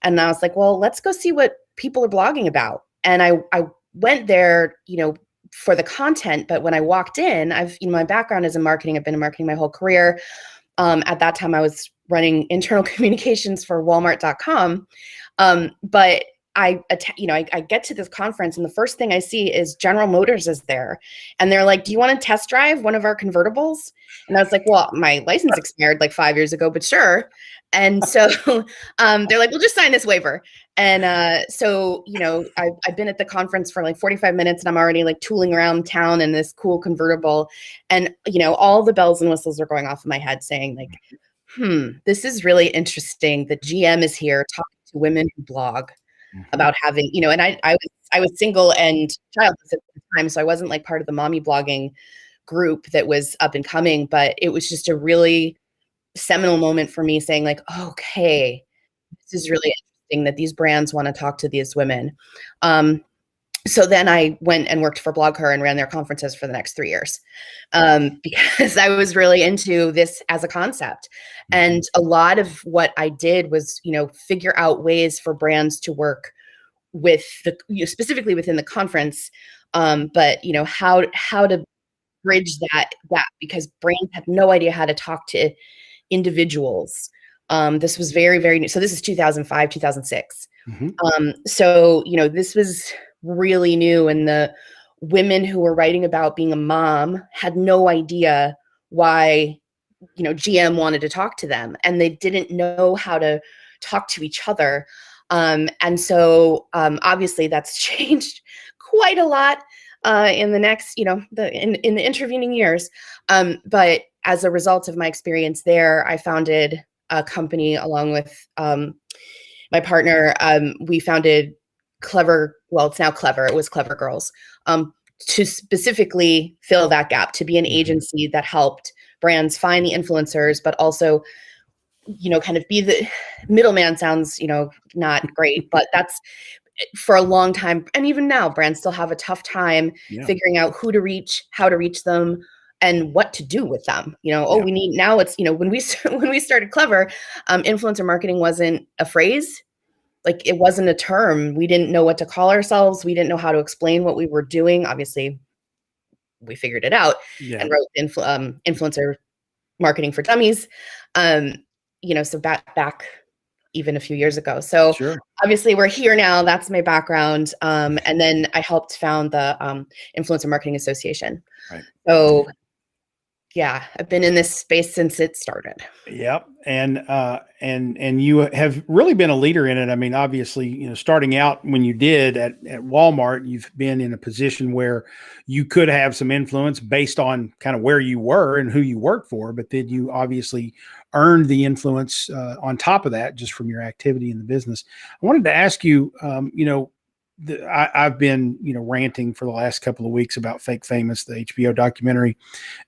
And I was like, well, let's go see what people are blogging about. And I went there, for the content, but when I walked in, my background is in marketing. I've been in marketing my whole career. At that time, I was running internal communications for Walmart.com. But I get to this conference, and the first thing I see is General Motors is there, and they're like, "Do you want to test drive one of our convertibles?" And I was like, "Well, my license expired like 5 years ago, but sure." And so they're like, "Well, just sign this waiver." And so, I've been at the conference for like 45 minutes, and I'm already like tooling around town in this cool convertible, and all the bells and whistles are going off in my head, saying like, this is really interesting that GM is here talking to women who blog about having, and I was single and childless at the time, so I wasn't like part of the mommy blogging group that was up and coming, but it was just a really seminal moment for me, saying like, okay, this is really interesting that these brands want to talk to these women. So then I went and worked for BlogHer and ran their conferences for the next 3 years, because I was really into this as a concept. And a lot of what I did was, figure out ways for brands to work with specifically within the conference, but how to bridge that because brands have no idea how to talk to individuals. This was very, very new. So this is 2005, 2006. So, this was really new, and the women who were writing about being a mom had no idea why, GM wanted to talk to them, and they didn't know how to talk to each other. And so obviously that's changed quite a lot in the next, in the intervening years. But as a result of my experience there, I founded a company along with my partner. We founded Clever. Well, it's now Clever. It was Clever Girls, to specifically fill that gap, to be an agency that helped brands find the influencers, but also, kind of be the middleman. Sounds, not great, but that's for a long time. And even now, brands still have a tough time figuring out who to reach, how to reach them, and what to do with them. We need, now it's, when we started Clever, influencer marketing wasn't a phrase. Like, it wasn't a term. We didn't know what to call ourselves. We didn't know how to explain what we were doing. Obviously, we figured it out and wrote influencer marketing for dummies. So back even a few years ago. So obviously we're here now. That's my background. And then I helped found the Influencer Marketing Association. Right. So yeah, I've been in this space since it started. Yep. And you have really been a leader in it. I mean, obviously, starting out when you did at Walmart, you've been in a position where you could have some influence based on kind of where you were and who you worked for, but then you obviously earned the influence on top of that, just from your activity in the business. I wanted to ask you, I've been, ranting for the last couple of weeks about Fake Famous, the HBO documentary,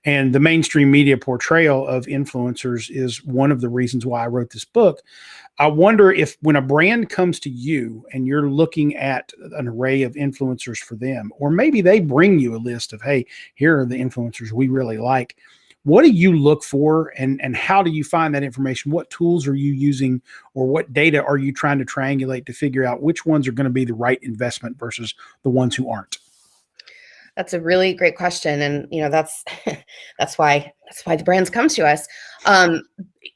and the mainstream media portrayal of influencers is one of the reasons why I wrote this book. I wonder if when a brand comes to you and you're looking at an array of influencers for them, or maybe they bring you a list of, hey, here are the influencers we really like. What do you look for, and how do you find that information? What tools are you using, or what data are you trying to triangulate to figure out which ones are going to be the right investment versus the ones who aren't? That's a really great question. And, that's why the brands come to us.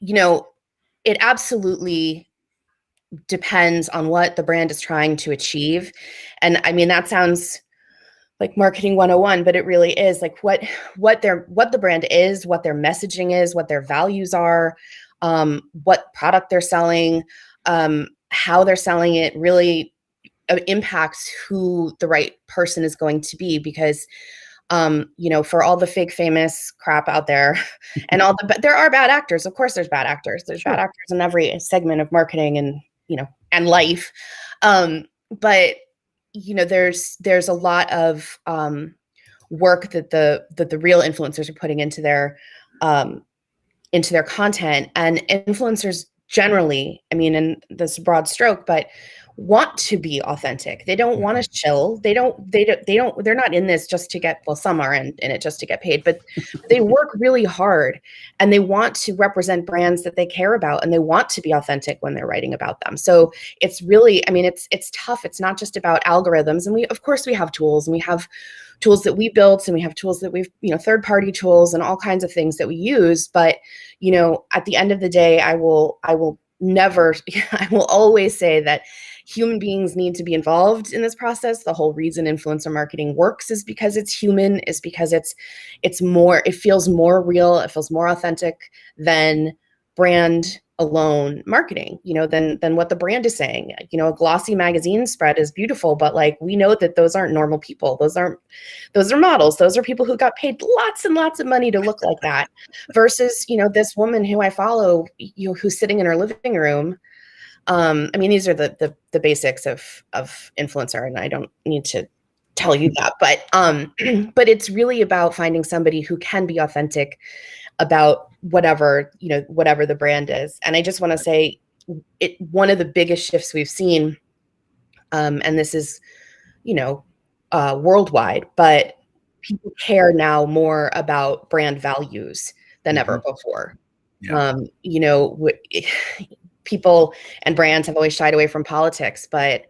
It absolutely depends on what the brand is trying to achieve. And I mean, that sounds like marketing 101, but it really is like what the brand is, what their messaging is, what their values are, what product they're selling, how they're selling it really impacts who the right person is going to be. Because, for all the fake famous crap out there and there are bad actors. Of course, there's bad actors. There's bad actors in every segment of marketing and, and life. But there's a lot of work that the real influencers are putting into their content, and influencers generally, I mean, in this broad stroke, but want to be authentic. They don't want to chill. They're not in this just to get, well, some are in it just to get paid, but they work really hard, and they want to represent brands that they care about, and they want to be authentic when they're writing about them. So it's really, I mean, it's tough. It's not just about algorithms. And of course we have tools, and we have tools that we built, and we have tools that we've, third-party tools and all kinds of things that we use. But, at the end of the day, I will always say that, human beings need to be involved in this process. The whole reason influencer marketing works is because it's human, is because it feels more real, it feels more authentic than brand alone marketing, than what the brand is saying. A glossy magazine spread is beautiful, but like, we know that those aren't normal people. Those are models. Those are people who got paid lots and lots of money to look like that, versus, this woman who I follow, who's sitting in her living room. These are the basics of influencer, and I don't need to tell you that, but it's really about finding somebody who can be authentic about whatever the brand is. And I just want to say, one of the biggest shifts we've seen, and this is, worldwide, but people care now more about brand values than ever before. Yeah. People and brands have always shied away from politics, but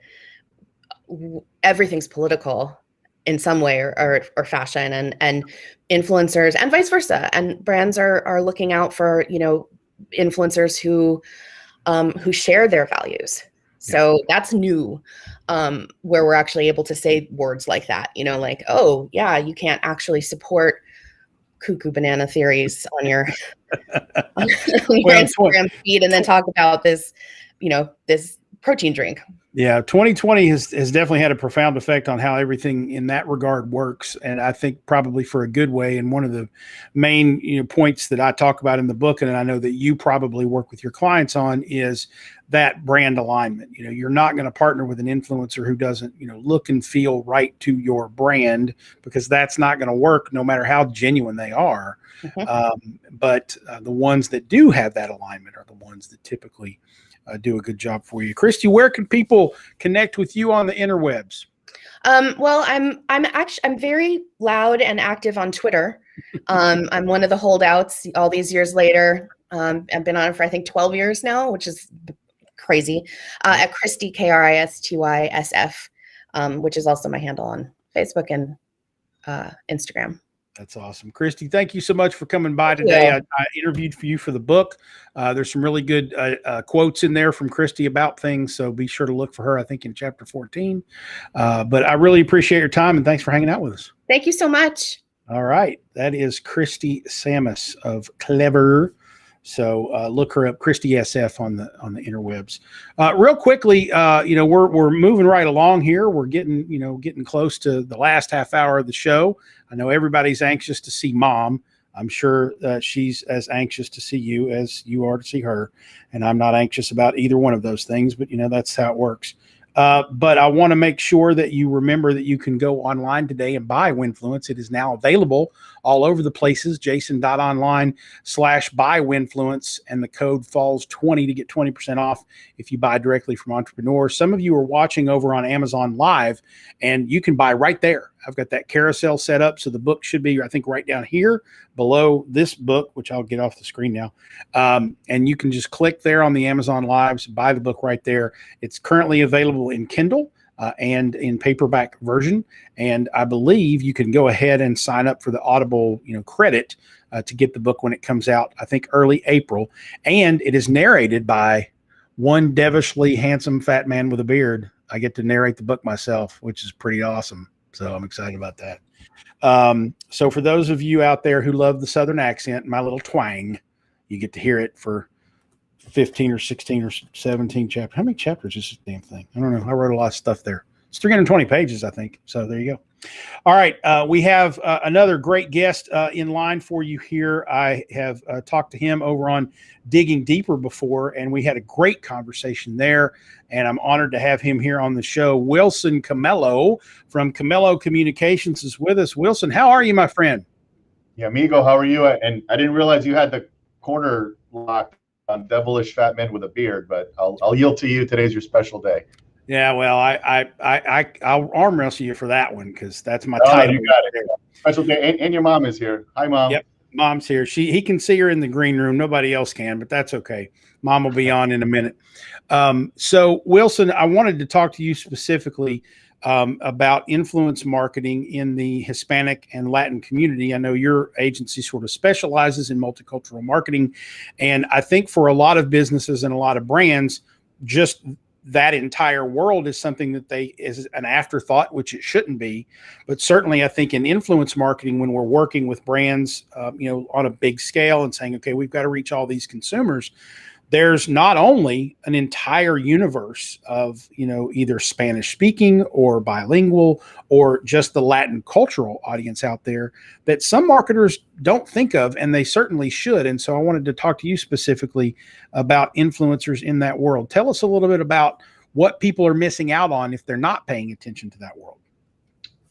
everything's political in some way or fashion, and influencers and vice versa. And brands are looking out for, influencers who share their values. So that's new, where we're actually able to say words like that, like, oh yeah, you can't actually support cuckoo banana theories on your, on your Instagram feed and then talk about this, this protein drink. Yeah, 2020 has definitely had a profound effect on how everything in that regard works, and I think probably for a good way. And one of the main points that I talk about in the book, and I know that you probably work with your clients on, is that brand alignment. You're not going to partner with an influencer who doesn't look and feel right to your brand, because that's not going to work no matter how genuine they are. But the ones that do have that alignment are the ones that typically do a good job for you. Christy, where can people connect with you on the interwebs? Well, I'm very loud and active on Twitter. I'm one of the holdouts all these years later. I've been on it for, I think, 12 years now, which is crazy. At Christy, KRISTYSF, which is also my handle on Facebook and Instagram. That's awesome. Christy, thank you so much for coming by today. I interviewed for you for the book. There's some really good quotes in there from Christy about things, so be sure to look for her, I think, in chapter 14. But I really appreciate your time, and thanks for hanging out with us. Thank you so much. All right. That is Christy Samus of Clever. So look her up, Christy SF on the interwebs. Real quickly, we're moving right along here. We're getting close to the last half hour of the show. I know everybody's anxious to see Mom. I'm sure she's as anxious to see you as you are to see her. And I'm not anxious about either one of those things, but that's how it works. But I want to make sure that you remember that you can go online today and buy Winfluence. It is now available all over the places, jason.online/buy Winfluence, and the code Falls20 to get 20% off if you buy directly from entrepreneurs. Some of you are watching over on Amazon Live, and you can buy right there. I've got that carousel set up, so the book should be, I think, right down here below this book, which I'll get off the screen now. And you can just click there on the Amazon Lives, buy the book right there. It's currently available in Kindle and in paperback version. And I believe you can go ahead and sign up for the Audible, credit to get the book when it comes out, I think early April. And it is narrated by one devilishly handsome fat man with a beard. I get to narrate the book myself, which is pretty awesome. So I'm excited about that. So for those of you out there who love the Southern accent, my little twang, you get to hear it for 15 or 16 or 17 chapters. How many chapters is this damn thing? I don't know. I wrote a lot of stuff there. It's 320 pages, I think. So there you go. All right. We have another great guest in line for you here. I have talked to him over on Digging Deeper before, and we had a great conversation there. And I'm honored to have him here on the show. Wilson Camello from Camello Communications is with us. Wilson, how are you, my friend? Yeah, amigo, how are you? And I didn't realize you had the corner locked on devilish fat men with a beard, but I'll yield to you. Today's your special day. Yeah, well, I'll arm wrestle you for that one because that's my title. You got it. Special day, and your mom is here. Hi, Mom. Yep, Mom's here. He can see her in the green room. Nobody else can, but that's okay. Mom will be on in a minute. So, Wilson, I wanted to talk to you specifically about influence marketing in the Hispanic and Latin community. I know your agency sort of specializes in multicultural marketing, and I think for a lot of businesses and a lot of brands, just that entire world is something that is an afterthought, which it shouldn't be. But certainly I think in influence marketing, when we're working with brands, on a big scale and saying, okay, we've got to reach all these consumers, there's not only an entire universe of, either Spanish speaking or bilingual or just the Latin cultural audience out there that some marketers don't think of, and they certainly should. And so I wanted to talk to you specifically about influencers in that world. Tell us a little bit about what people are missing out on if they're not paying attention to that world.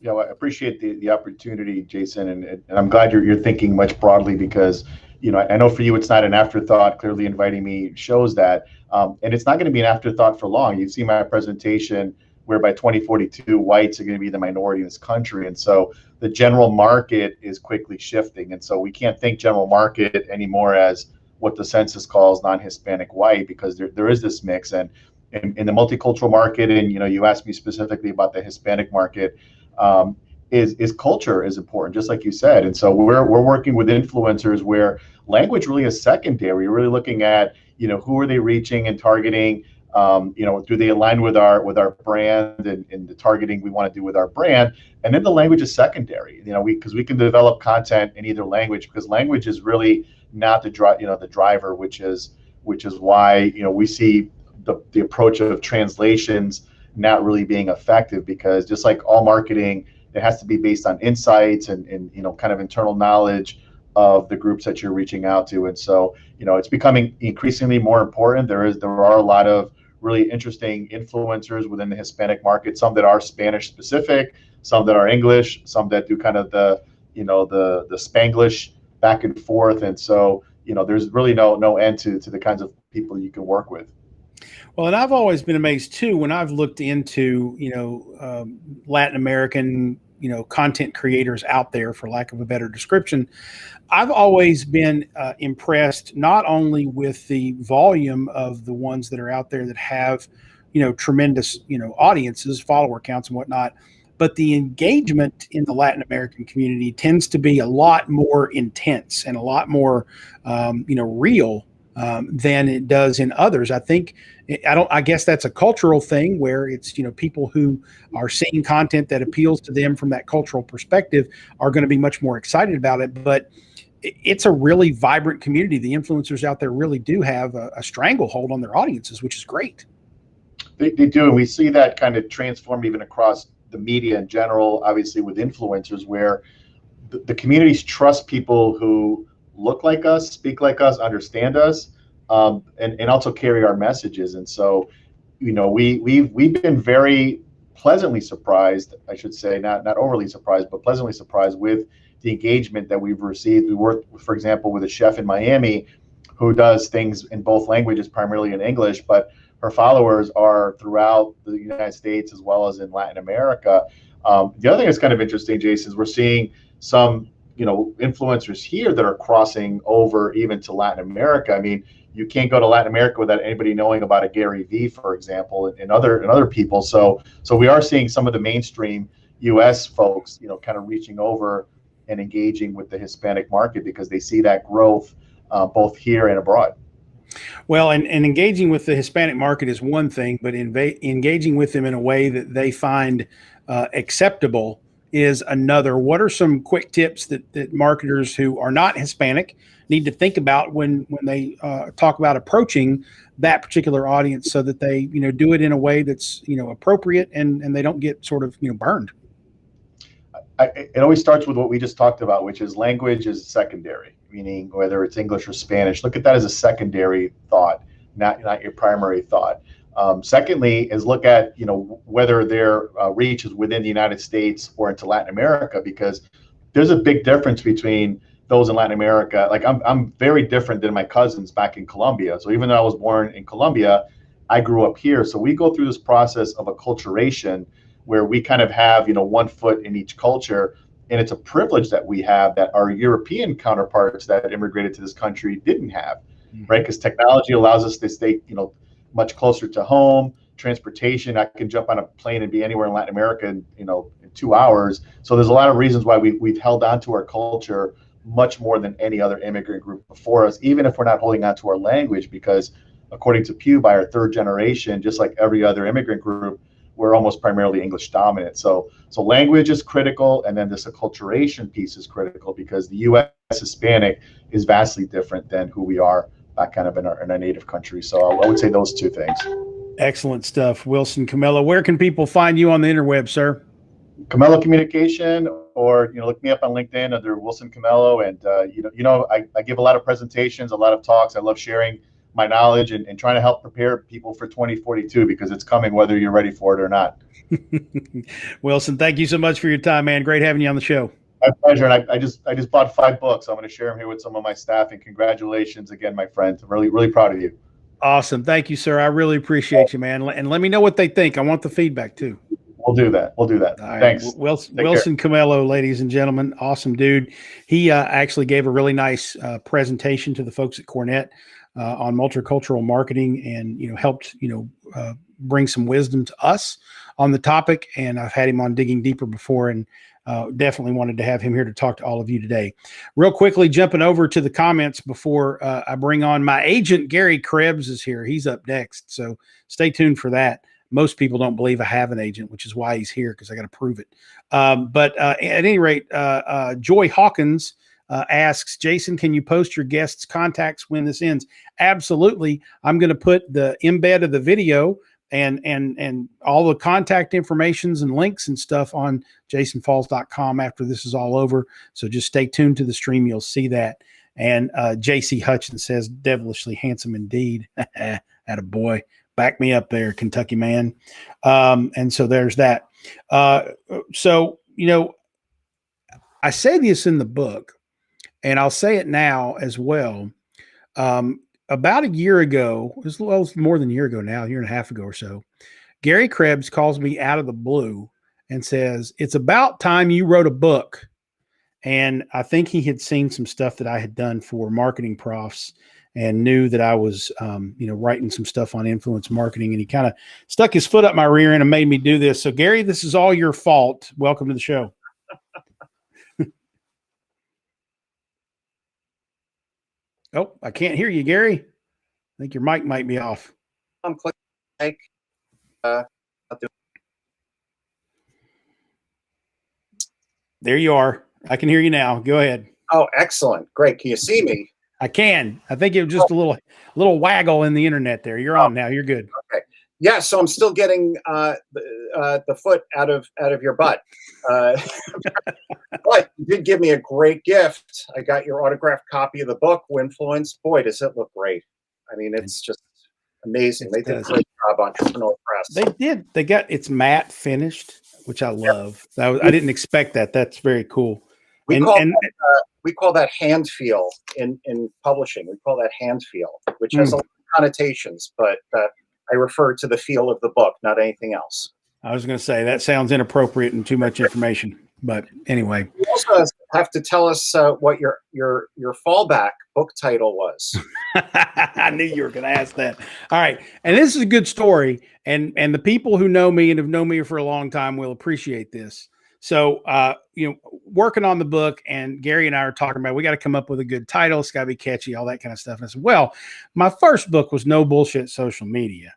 Yeah, well, I appreciate the opportunity, Jason, and I'm glad you're thinking much broadly because I know for you it's not an afterthought. Clearly, inviting me shows that, and it's not going to be an afterthought for long. You see my presentation where by 2042, whites are going to be the minority in this country, and so the general market is quickly shifting, and so we can't think general market anymore as what the census calls non-Hispanic white, because there is this mix, and in the multicultural market, and you asked me specifically about the Hispanic market. Is culture is important, just like you said, and so we're working with influencers where language really is secondary. We're really looking at who are they reaching and targeting. Do they align with our brand and the targeting we want to do with our brand, and then the language is secondary. Because we can develop content in either language, because language is really not the driver, which is why we see the approach of translations not really being effective, because just like all marketing, it has to be based on insights and kind of internal knowledge of the groups that you're reaching out to. And so it's becoming increasingly more important. There are a lot of really interesting influencers within the Hispanic market, some that are Spanish specific, some that are English, some that do kind of the Spanglish back and forth. And so there's really no end to the kinds of people you can work with. Well, and I've always been amazed too when I've looked into Latin American content creators out there, for lack of a better description. I've always been impressed not only with the volume of the ones that are out there that have tremendous audiences, follower counts and whatnot, but the engagement in the Latin American community tends to be a lot more intense and a lot more real than it does in others. I guess that's a cultural thing where it's, people who are seeing content that appeals to them from that cultural perspective are going to be much more excited about it. But it's a really vibrant community. The influencers out there really do have a stranglehold on their audiences, which is great. They do. And we see that kind of transform even across the media in general, obviously with influencers, where the communities trust people who look like us, speak like us, understand us, and also carry our messages. And so, we've been very pleasantly surprised, I should say, not overly surprised, but pleasantly surprised with the engagement that we've received. We worked, for example, with a chef in Miami who does things in both languages, primarily in English, but her followers are throughout the United States as well as in Latin America. The other thing that's kind of interesting, Jason, is we're seeing some influencers here that are crossing over even to Latin America. I mean, you can't go to Latin America without anybody knowing about a Gary Vee, for example, and other people. So we are seeing some of the mainstream U.S. folks, kind of reaching over and engaging with the Hispanic market because they see that growth both here and abroad. Well, and engaging with the Hispanic market is one thing, but engaging with them in a way that they find acceptable is another. What are some quick tips that marketers who are not Hispanic need to think about when they talk about approaching that particular audience, so that they do it in a way that's appropriate and they don't get sort of burned? It always starts with what we just talked about, which is language is secondary, meaning whether it's English or Spanish. Look at that as a secondary thought, not your primary thought. Secondly, is look at whether their reach is within the United States or into Latin America, because there's a big difference between those in Latin America. Like I'm very different than my cousins back in Colombia. So even though I was born in Colombia, I grew up here. So we go through this process of acculturation where we kind of have 1 foot in each culture, and it's a privilege that we have that our European counterparts that immigrated to this country didn't have, right? Because technology allows us to stay much closer to home. Transportation, I can jump on a plane and be anywhere in Latin America in 2 hours. So there's a lot of reasons why we've held on to our culture much more than any other immigrant group before us, even if we're not holding on to our language, because according to Pew, by our third generation, just like every other immigrant group, we're almost primarily English dominant. So language is critical, and then this acculturation piece is critical, because the U.S. Hispanic is vastly different than who we are kind of in our native country. So I would say those two things. Excellent stuff, Wilson Camillo. Where can people find you on the interweb, sir? Camillo Communication, or look me up on LinkedIn under Wilson Camillo. And I give a lot of presentations, a lot of talks. I love sharing my knowledge and trying to help prepare people for 2042, because it's coming whether you're ready for it or not. Wilson, thank you so much for your time, man. Great having you on the show. My pleasure. And I just bought 5 books. I'm going to share them here with some of my staff. And congratulations again, my friend. I'm really, really proud of you. Awesome. Thank you, sir. I really appreciate you, man. And let me know what they think. I want the feedback too. We'll do that. All right. Thanks. Wilson Camillo, ladies and gentlemen. Awesome dude. He actually gave a really nice presentation to the folks at Cornett on multicultural marketing, and helped bring some wisdom to us on the topic. And I've had him on Digging Deeper before, and definitely wanted to have him here to talk to all of you today. Real quickly, jumping over to the comments before I bring on my agent. Gary Krebs is here. He's up next, so stay tuned for that. Most people don't believe I have an agent, which is why he's here, because I got to prove it. But at any rate, Joy Hawkins asks, Jason, can you post your guests' contacts when this ends? Absolutely. I'm going to put the embed of the video and all the contact informations and links and stuff on jasonfalls.com after this is all over. So just stay tuned to the stream. You'll see that. And JC Hutchins says, devilishly handsome indeed. Attaboy. Back me up there, Kentucky man. And so there's that. So, I say this in the book, and I'll say it now as well. About a year ago, it was more than a year ago now, a year and a half ago or so, Gary Krebs calls me out of the blue and says, it's about time you wrote a book. And I think he had seen some stuff that I had done for Marketing Profs, and knew that I was, writing some stuff on influence marketing. And he kind of stuck his foot up my rear end and made me do this. So, Gary, this is all your fault. Welcome to the show. Oh, I can't hear you, Gary. I think your mic might be off. I'm clicking mic. There you are. I can hear you now. Go ahead. Oh, excellent. Great. Can you see me? I can. I think it was just a little waggle in the internet there. You're on now. You're good. Okay. Yeah. So I'm still getting the foot out of your butt. But you did give me a great gift. I got your autographed copy of the book, Winfluence. Boy, does it look great. I mean, it's just amazing. They did a great job on Entrepreneur Press. They did. It's matte finished, which I love. Yep. I didn't expect that. That's very cool. We call that hand feel in publishing. We call that hand feel, which has a lot of connotations, but I refer to the feel of the book, not anything else. I was going to say that sounds inappropriate and too much information, but anyway. You also have to tell us what your fallback book title was. I knew you were going to ask that. All right, and this is a good story, and the people who know me and have known me for a long time will appreciate this. So, working on the book, and Gary and I are talking about, we got to come up with a good title. It's got to be catchy, all that kind of stuff. And I said, well, my first book was No Bullshit Social Media.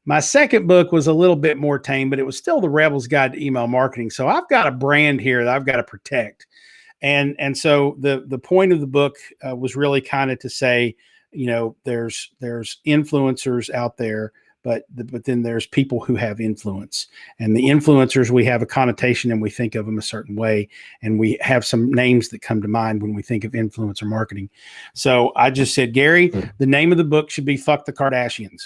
My second book was a little bit more tame, but it was still The Rebel's Guide to Email Marketing. So I've got a brand here that I've got to protect. And so the point of the book was really kind of to say, there's influencers out there, but then there's people who have influence, and the influencers, we have a connotation and we think of them a certain way. And we have some names that come to mind when we think of influencer marketing. So I just said, Gary, the name of the book should be Fuck the Kardashians.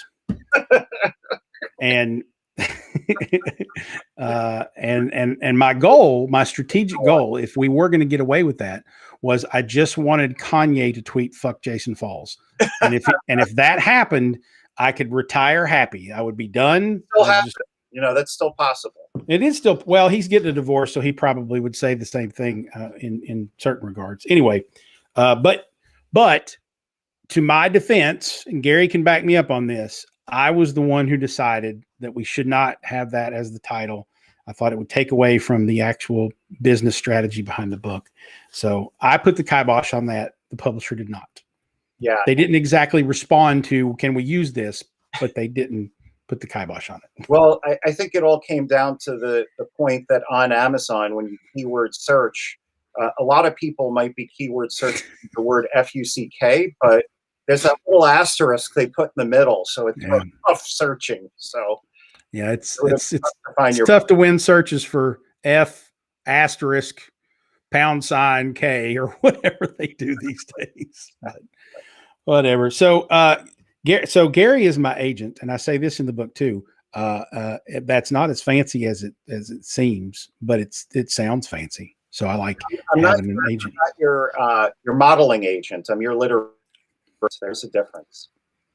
And and my goal, my strategic goal, if we were going to get away with that, was I just wanted Kanye to tweet "Fuck Jason Falls," and if that happened, I could retire happy. I would be done. That's still possible. It is still. Well, he's getting a divorce, so he probably would say the same thing in certain regards. Anyway, but to my defense, and Gary can back me up on this, I was the one who decided that we should not have that as the title. I thought it would take away from the actual business strategy behind the book. So I put the kibosh on that. The publisher did not. They didn't exactly respond to, can we use this? But they didn't put the kibosh on it. Well, I think it all came down to the point that on Amazon, when you keyword search, a lot of people might be keyword searching the word FUCK, but there's that little asterisk they put in the middle, so it's tough searching. So yeah, it's tough to win searches for F asterisk # K or whatever they do these days. But whatever. So Gary is my agent, and I say this in the book too. That's not as fancy as it seems, but it sounds fancy. So I like having an agent. I'm not your modeling agent. I'm your literary. There's a difference.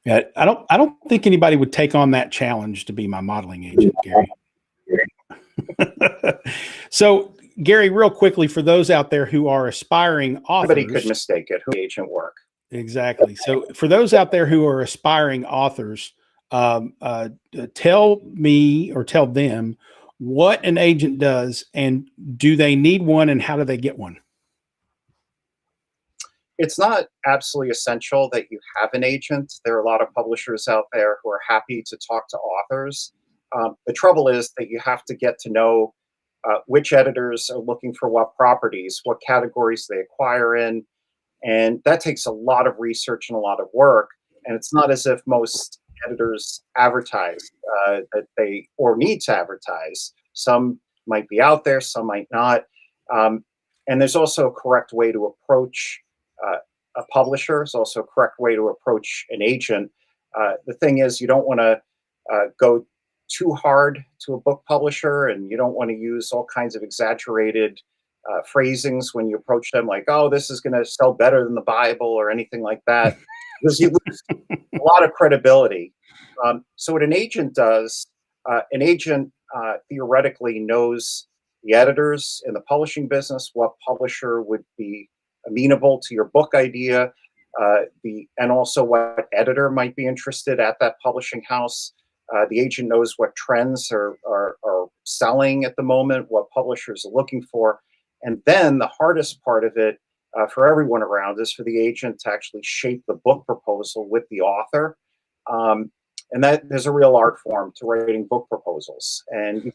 Yeah, I don't think anybody would take on that challenge to be my modeling agent, Gary. So, Gary, real quickly, for those out there who are aspiring authors, somebody could mistake it. Who agent work? Exactly. So, for those out there who are aspiring authors, tell me or tell them what an agent does, and do they need one, and how do they get one? It's not absolutely essential that you have an agent. There are a lot of publishers out there who are happy to talk to authors. The trouble is that you have to get to know which editors are looking for what properties, what categories they acquire in. And that takes a lot of research and a lot of work. And it's not as if most editors advertise that they or need to advertise. Some might be out there, some might not. And there's also a correct way to approach a publisher. There's also a correct way to approach an agent. The thing is, you don't want to go too hard to a book publisher, and you don't want to use all kinds of exaggerated phrasings when you approach them, like, oh, this is going to sell better than the Bible or anything like that, because you lose a lot of credibility. So what an agent does, an agent theoretically knows the editors in the publishing business, what publisher would be amenable to your book idea, and also what editor might be interested at that publishing house. The agent knows what trends are selling at the moment, what publishers are looking for. And then the hardest part of it for everyone around is for the agent to actually shape the book proposal with the author. And that there's a real art form to writing book proposals. And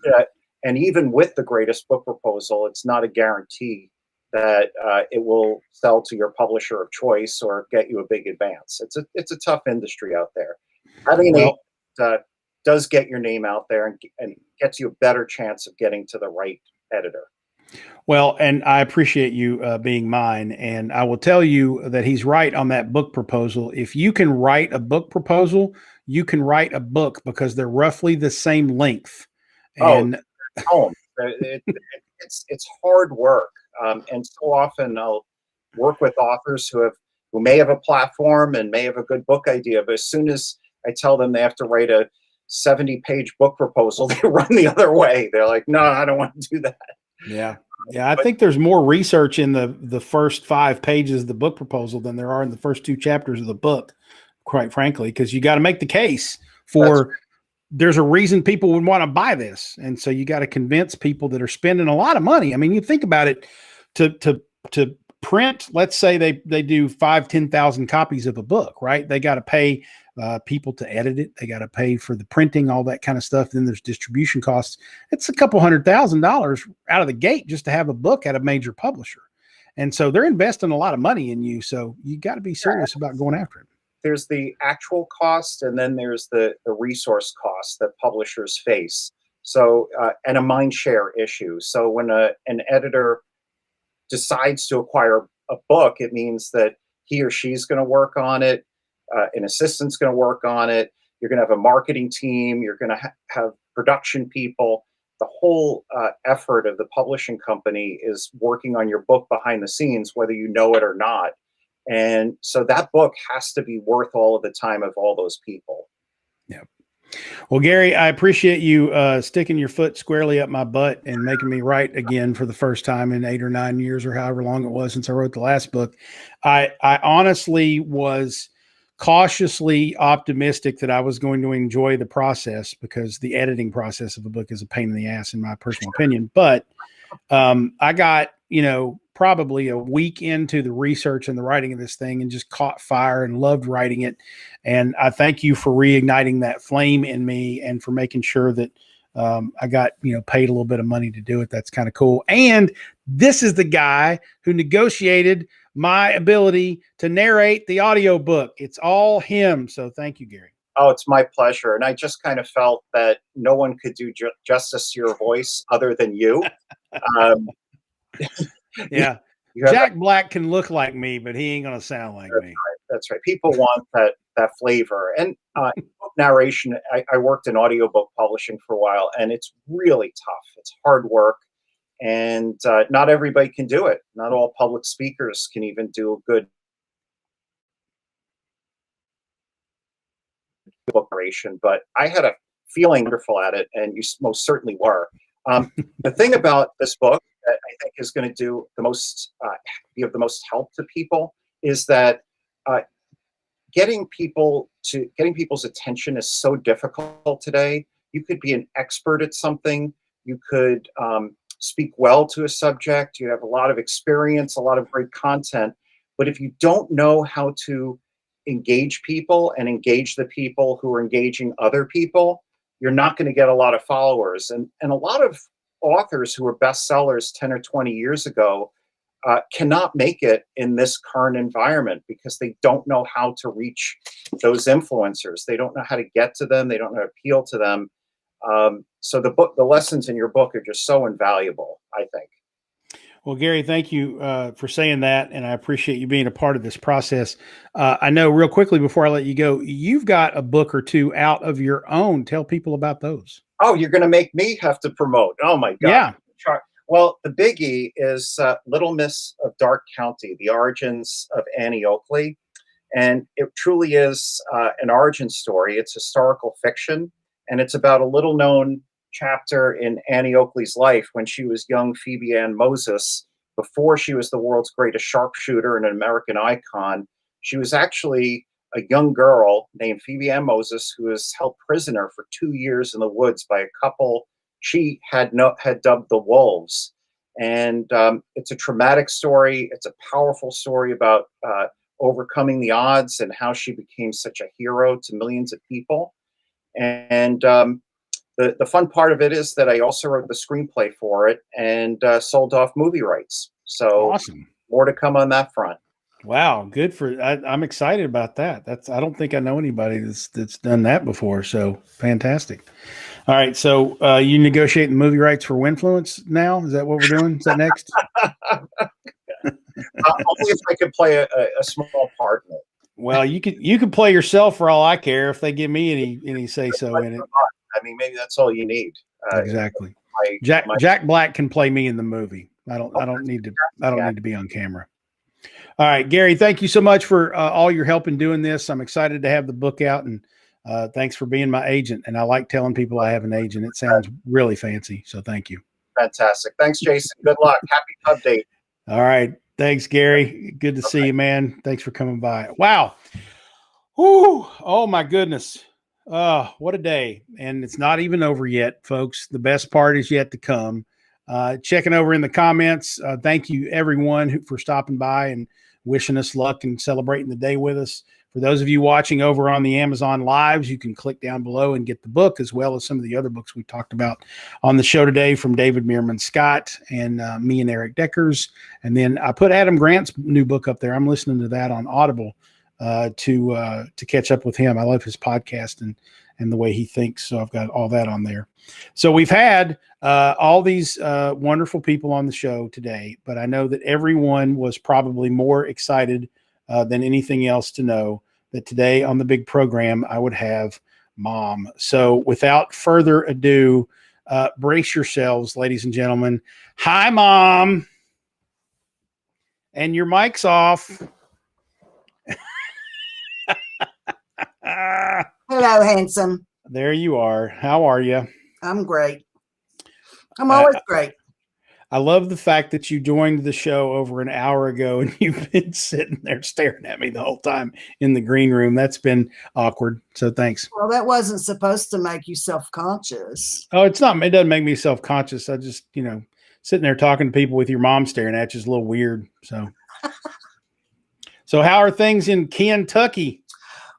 even with the greatest book proposal, it's not a guarantee that it will sell to your publisher of choice or get you a big advance. It's a tough industry out there. Having an agent does get your name out there and gets you a better chance of getting to the right editor. Well, and I appreciate you being mine, and I will tell you that he's right on that book proposal. If you can write a book proposal, you can write a book because they're roughly the same length. And it's hard work, and so often I'll work with authors who may have a platform and may have a good book idea, but as soon as I tell them they have to write a 70-page book proposal, they run the other way. They're like, no, I don't want to do that. Yeah. I think there's more research in the first 5 pages of the book proposal than there are in the first 2 chapters of the book, quite frankly, because you got to make the case for there's a reason people would want to buy this. And so you got to convince people that are spending a lot of money. I mean, you think about it, to print, let's say they do 5,000-10,000 copies of a book, right? They got to pay people to edit it. They got to pay for the printing, all that kind of stuff. Then there's distribution costs. It's a couple $100,000 out of the gate just to have a book at a major publisher. And so they're investing a lot of money in you. So you got to be serious about going after it. There's the actual cost, and then there's the resource cost that publishers face. So, and a mind share issue. So when an editor decides to acquire a book, it means that he or she's going to work on it. An assistant's going to work on it. You're going to have a marketing team. You're going to have production people. The whole effort of the publishing company is working on your book behind the scenes, whether you know it or not. And so that book has to be worth all of the time of all those people. Yeah. Well, Gary, I appreciate you sticking your foot squarely up my butt and making me write again for the first time in 8 or 9 years or however long it was since I wrote the last book. I honestly was cautiously optimistic that I was going to enjoy the process, because the editing process of a book is a pain in the ass in my personal opinion. But I got, probably a week into the research and the writing of this thing and just caught fire and loved writing it. And I thank you for reigniting that flame in me and for making sure that I got, paid a little bit of money to do it. That's kind of cool. And this is the guy who negotiated my ability to narrate the audiobook. It's all him. So thank you, Gary. Oh, it's my pleasure. And I just kind of felt that no one could do justice to your voice other than you. Yeah. Jack Black can look like me, but he ain't going to sound like me. Right. That's right. People want that flavor. And narration, I worked in audiobook publishing for a while, and it's really tough. It's hard work. And not everybody can do it. Not all public speakers can even do a good book narration, but I had a feeling wonderful at it, and you most certainly were. The thing about this book that I think is going to do the most, be of the most help to people, is that getting people's attention is so difficult today. You could be an expert at something. You could speak well to a subject. You have a lot of experience, a lot of great content. But if you don't know how to engage people and engage the people who are engaging other people, you're not going to get a lot of followers. And a lot of authors who were bestsellers 10 or 20 years ago cannot make it in this current environment because they don't know how to reach those influencers. They don't know how to get to them. They don't know how to appeal to them. So the lessons in your book are just so invaluable, I think. Well, Gary, thank you for saying that, and I appreciate you being a part of this process. I know real quickly before I let you go, you've got a book or two out of your own. Tell people about those. Oh, you're going to make me have to promote. Oh, my God. Yeah. Well, the biggie is Little Miss of Dark County, The Origins of Annie Oakley. And it truly is an origin story. It's historical fiction, and it's about a little-known chapter in Annie Oakley's life when she was young Phoebe Ann Moses. Before she was the world's greatest sharpshooter and an American icon, she was actually a young girl named Phoebe Ann Moses who was held prisoner for 2 years in the woods by a couple she had dubbed the Wolves. And it's a traumatic story. It's a powerful story about overcoming the odds and how she became such a hero to millions of people. And the fun part of it is that I also wrote the screenplay for it and sold off movie rights. So awesome. More to come on that front. Wow, good I'm excited about that. I don't think I know anybody that's done that before. So fantastic. All right, so you negotiating movie rights for Winfluence now? Is that what we're doing? Is that next? Only if I could play a small part in it. Well, you could play yourself for all I care if they give me any say so in it. I mean, maybe that's all you need. Exactly. Jack Black can play me in the movie. I don't need to be on camera. All right, Gary, thank you so much for all your help in doing this. I'm excited to have the book out, and thanks for being my agent. And I like telling people I have an agent. It sounds really fancy. So thank you. Fantastic. Thanks, Jason. Good luck. Happy update. All right. Thanks, Gary. Good to see you, man. Thanks for coming by. Wow. Whew. Oh my goodness. What a day. And it's not even over yet, folks. The best part is yet to come. Checking over in the comments. Thank you everyone for stopping by and wishing us luck and celebrating the day with us. For those of you watching over on the Amazon Lives, you can click down below and get the book, as well as some of the other books we talked about on the show today from David Meerman Scott and me and Erik Deckers. And then I put Adam Grant's new book up there. I'm listening to that on Audible to catch up with him. I love his podcast and the way he thinks. So I've got all that on there. So we've had all these wonderful people on the show today, but I know that everyone was probably more excited than anything else to know that today on the big program, I would have Mom. So without further ado, brace yourselves, ladies and gentlemen. Hi, Mom. And your mic's off. Hello, handsome. There you are. How are you? I'm great. I'm always great. I love the fact that you joined the show over an hour ago and you've been sitting there staring at me the whole time in the green room. That's been awkward. So thanks. Well, that wasn't supposed to make you self-conscious. Oh, it's not. It doesn't make me self-conscious. I just, sitting there talking to people with your mom staring at you is a little weird. So how are things in Kentucky?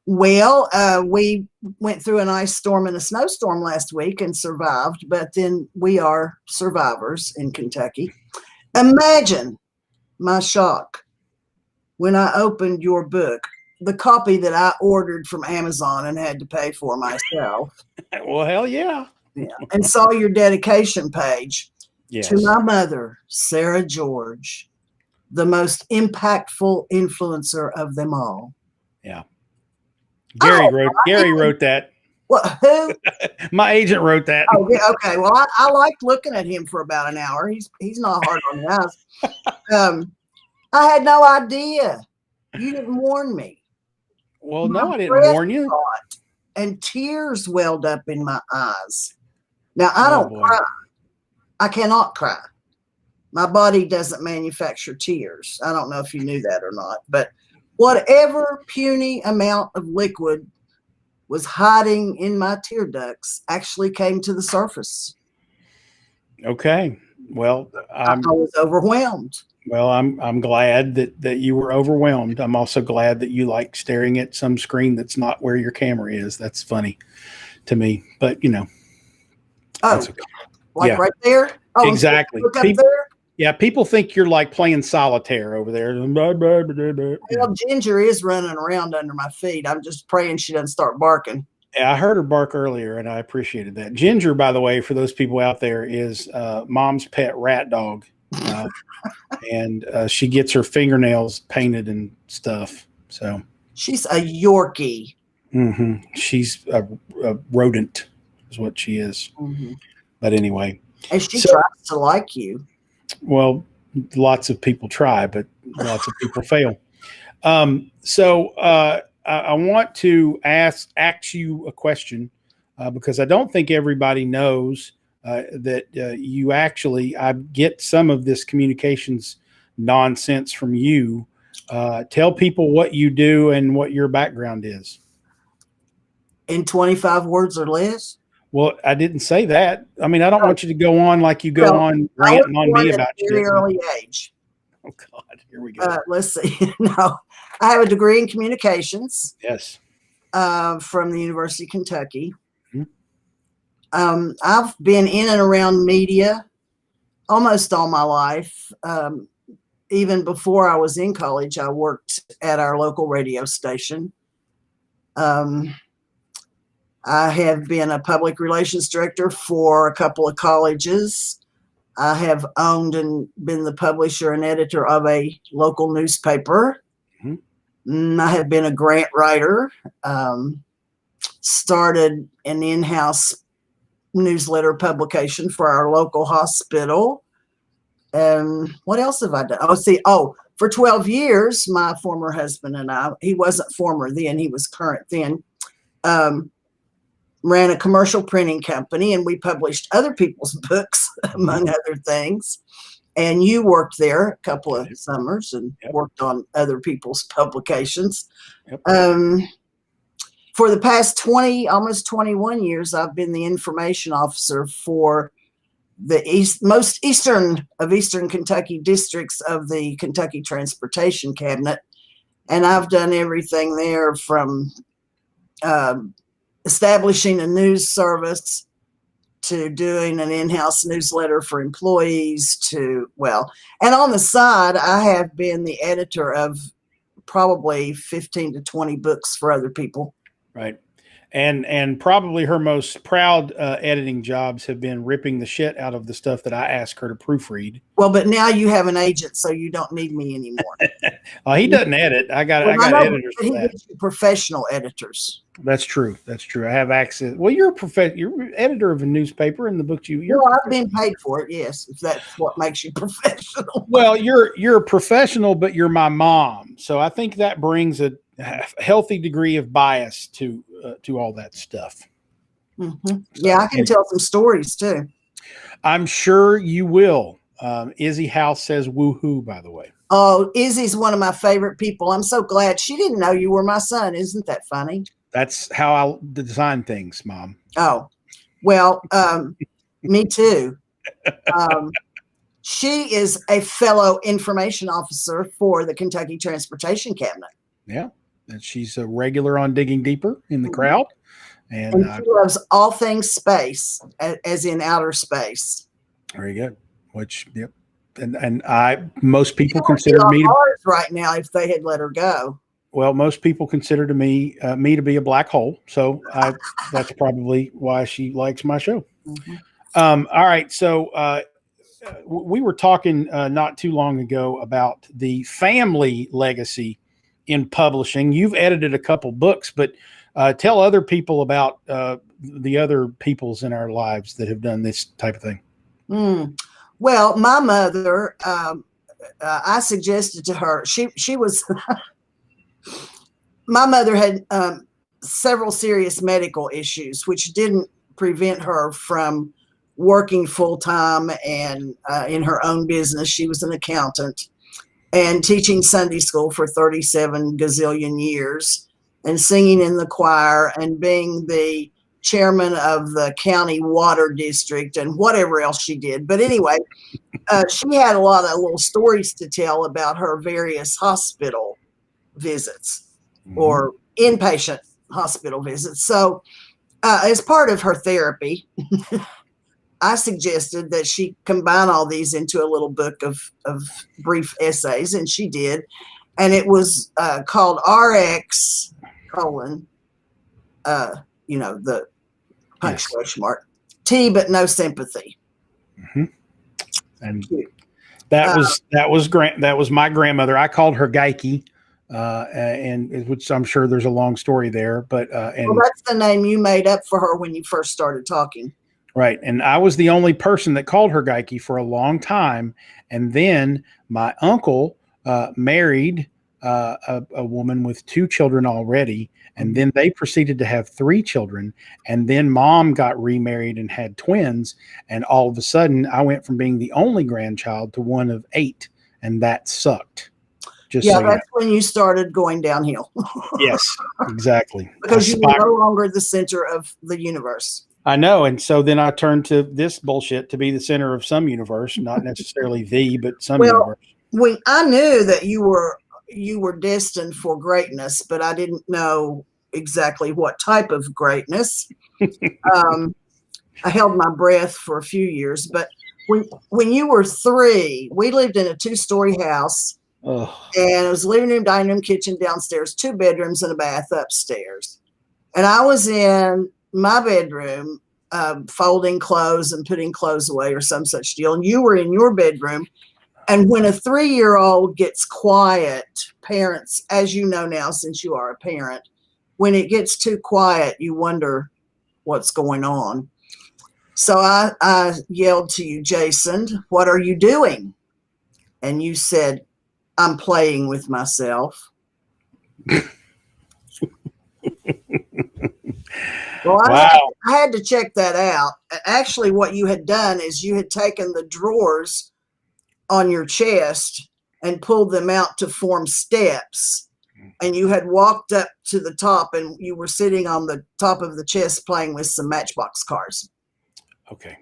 Well, we went through an ice storm and a snowstorm last week and survived, but then we are survivors in Kentucky. Imagine my shock when I opened your book, the copy that I ordered from Amazon and had to pay for myself. Well, hell yeah. Yeah. And saw your dedication page. Yes. To my mother, Sarah George, the most impactful influencer of them all. Yeah. Gary wrote that. What? Who? My agent wrote that. Oh, yeah, okay. Well, I liked looking at him for about an hour. He's not hard on the eyes. I had no idea. You didn't warn me. Well, no, I didn't warn you. And tears welled up in my eyes. Now, I don't cry. I cannot cry. My body doesn't manufacture tears. I don't know if you knew that or not, but whatever puny amount of liquid was hiding in my tear ducts actually came to the surface. Okay. Well, I was overwhelmed. Well, I'm glad that you were overwhelmed. I'm also glad that you like staring at some screen that's not where your camera is. That's funny to me, but you know. Oh, okay. Like right there? Oh, exactly. Look up there? Yeah, people think you're like playing solitaire over there. Well, Ginger is running around under my feet. I'm just praying she doesn't start barking. Yeah, I heard her bark earlier, and I appreciated that. Ginger, by the way, for those people out there, is Mom's pet rat dog. And she gets her fingernails painted and stuff. So she's a Yorkie. Mm-hmm. She's a rodent is what she is. Mm-hmm. But anyway. And she tries to like you. Well, lots of people try, but lots of people fail. So I want to ask you a question because I don't think everybody knows that you actually, I get some of this communications nonsense from you. Tell people what you do and what your background is. In 25 words or less? Well, I didn't say that. I mean, I don't want you to go on like you go on ranting on me about at a very early age. Oh God, here we go. Let's see. No, I have a degree in communications. Yes. From the University of Kentucky. I've been in and around media almost all my life. Even before I was in college, I worked at our local radio station. I have been a public relations director for a couple of colleges. I have owned and been the publisher and editor of a local newspaper. I have been a grant writer, started an in-house newsletter publication for our local hospital. What else have I done? For 12 years, my former husband and I, he wasn't former then, he was current then, ran a commercial printing company, and we published other people's books, among other things. And you worked there a couple of summers and worked on other people's publications. For the past almost 21 years, I've been the information officer for the most eastern of Eastern Kentucky districts of the Kentucky Transportation Cabinet. And I've done everything there from establishing a news service to doing an in-house newsletter for employees and on the side, I have been the editor of probably 15 to 20 books for other people. Right. And probably her most proud editing jobs have been ripping the shit out of the stuff that I ask her to proofread. Well, but now you have an agent, so you don't need me anymore. He doesn't edit. I got editors for that. Professional editors. That's true. That's true. I have access. Well, you're you're editor of a newspaper, and the books I've been paid for it. Yes, if that's what makes you professional. Well, you're a professional, but you're my mom, so I think that brings a healthy degree of bias to all that stuff. Mm-hmm. Yeah, I can tell some stories too. I'm sure you will. Izzy House says woohoo, by the way. Oh, Izzy's one of my favorite people. I'm so glad. She didn't know you were my son. Isn't that funny? That's how I design things, Mom. Oh, well, me too. She is a fellow information officer for the Kentucky Transportation Cabinet. Yeah. And she's a regular on Digging Deeper in the crowd. And she loves all things space, as in outer space. Very good. Which, yep. And most people She would consider be me on Mars right now if they had let her go. well, most people consider me to be a black hole. So that's probably why she likes my show. Mm-hmm. All right. So we were talking not too long ago about the family legacy in publishing. You've edited a couple books, but tell other people about the other peoples in our lives that have done this type of thing. Well, my mother, I suggested to her, she was, my mother had several serious medical issues, which didn't prevent her from working full time and in her own business. She was an accountant and teaching Sunday school for 37 gazillion years and singing in the choir and being the chairman of the county water district and whatever else she did. But anyway, she had a lot of little stories to tell about her various hospital visits or inpatient hospital visits. So as part of her therapy, I suggested that she combine all these into a little book of brief essays, and she did. And it was called RX : the punctuation mark, T but no sympathy. And that was my grandmother. I called her Geike, and which I'm sure there's a long story there. But well, that's the name you made up for her when you first started talking. Right. And I was the only person that called her Geike for a long time. And then my uncle married a woman with 2 children already. And then they proceeded to have 3 children. And then mom got remarried and had twins. And all of a sudden, I went from being the only grandchild to one of 8. And that sucked. That's when you started going downhill. Yes, exactly. Because you were no longer the center of the universe. I know. And so then I turned to this bullshit to be the center of some universe, not necessarily but some universe. I knew that you were destined for greatness, but I didn't know exactly what type of greatness. I held my breath for a few years, but when you were 3, we lived in a 2-story house. And it was living room, dining room, kitchen downstairs, 2 bedrooms and a bath upstairs. And I was in my bedroom folding clothes and putting clothes away or some such deal. And you were in your bedroom. And when a 3-year-old gets quiet, parents, as you know now, since you are a parent, when it gets too quiet, you wonder what's going on. So I yelled to you, Jason, what are you doing? And you said, I'm playing with myself. Well, I had to check that out. Actually, what you had done is you had taken the drawers on your chest and pulled them out to form steps. And you had walked up to the top and you were sitting on the top of the chest playing with some Matchbox cars. Okay.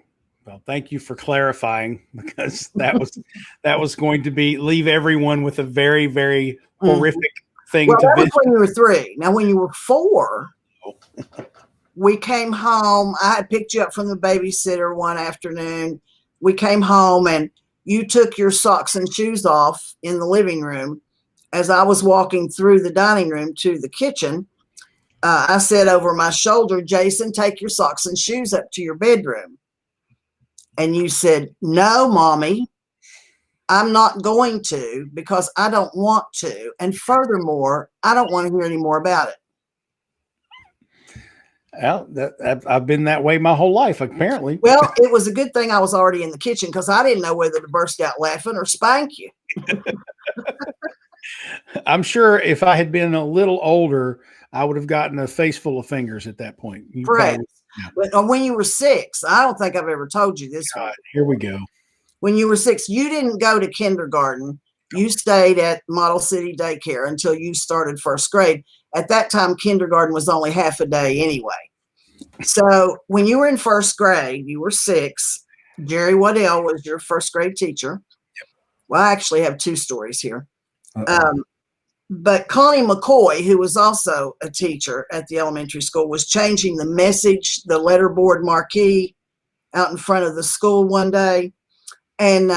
Well, thank you for clarifying, because that was going to leave everyone with a very, very horrific thing to that was visit. when you were 3. Now, when you were 4, we came home. I had picked you up from the babysitter one afternoon. We came home and you took your socks and shoes off in the living room. As I was walking through the dining room to the kitchen, I said over my shoulder, Jason, take your socks and shoes up to your bedroom. And you said, no, Mommy, I'm not going to, because I don't want to. And furthermore, I don't want to hear any more about it. Well, I've been that way my whole life, apparently. Well, it was a good thing I was already in the kitchen, because I didn't know whether to burst out laughing or spank you. I'm sure if I had been a little older, I would have gotten a face full of fingers at that point. Correct. But when you were 6, I don't think I've ever told you this one. Here we go. When you were 6, you didn't go to kindergarten. You stayed at Model City Daycare until you started first grade. At that time, kindergarten was only half a day anyway. So when you were in first grade, you were 6, Jerry Waddell was your first grade teacher. Yep. Well, I actually have two stories here. But Connie McCoy, who was also a teacher at the elementary school, was changing the message, the letterboard marquee out in front of the school one day. And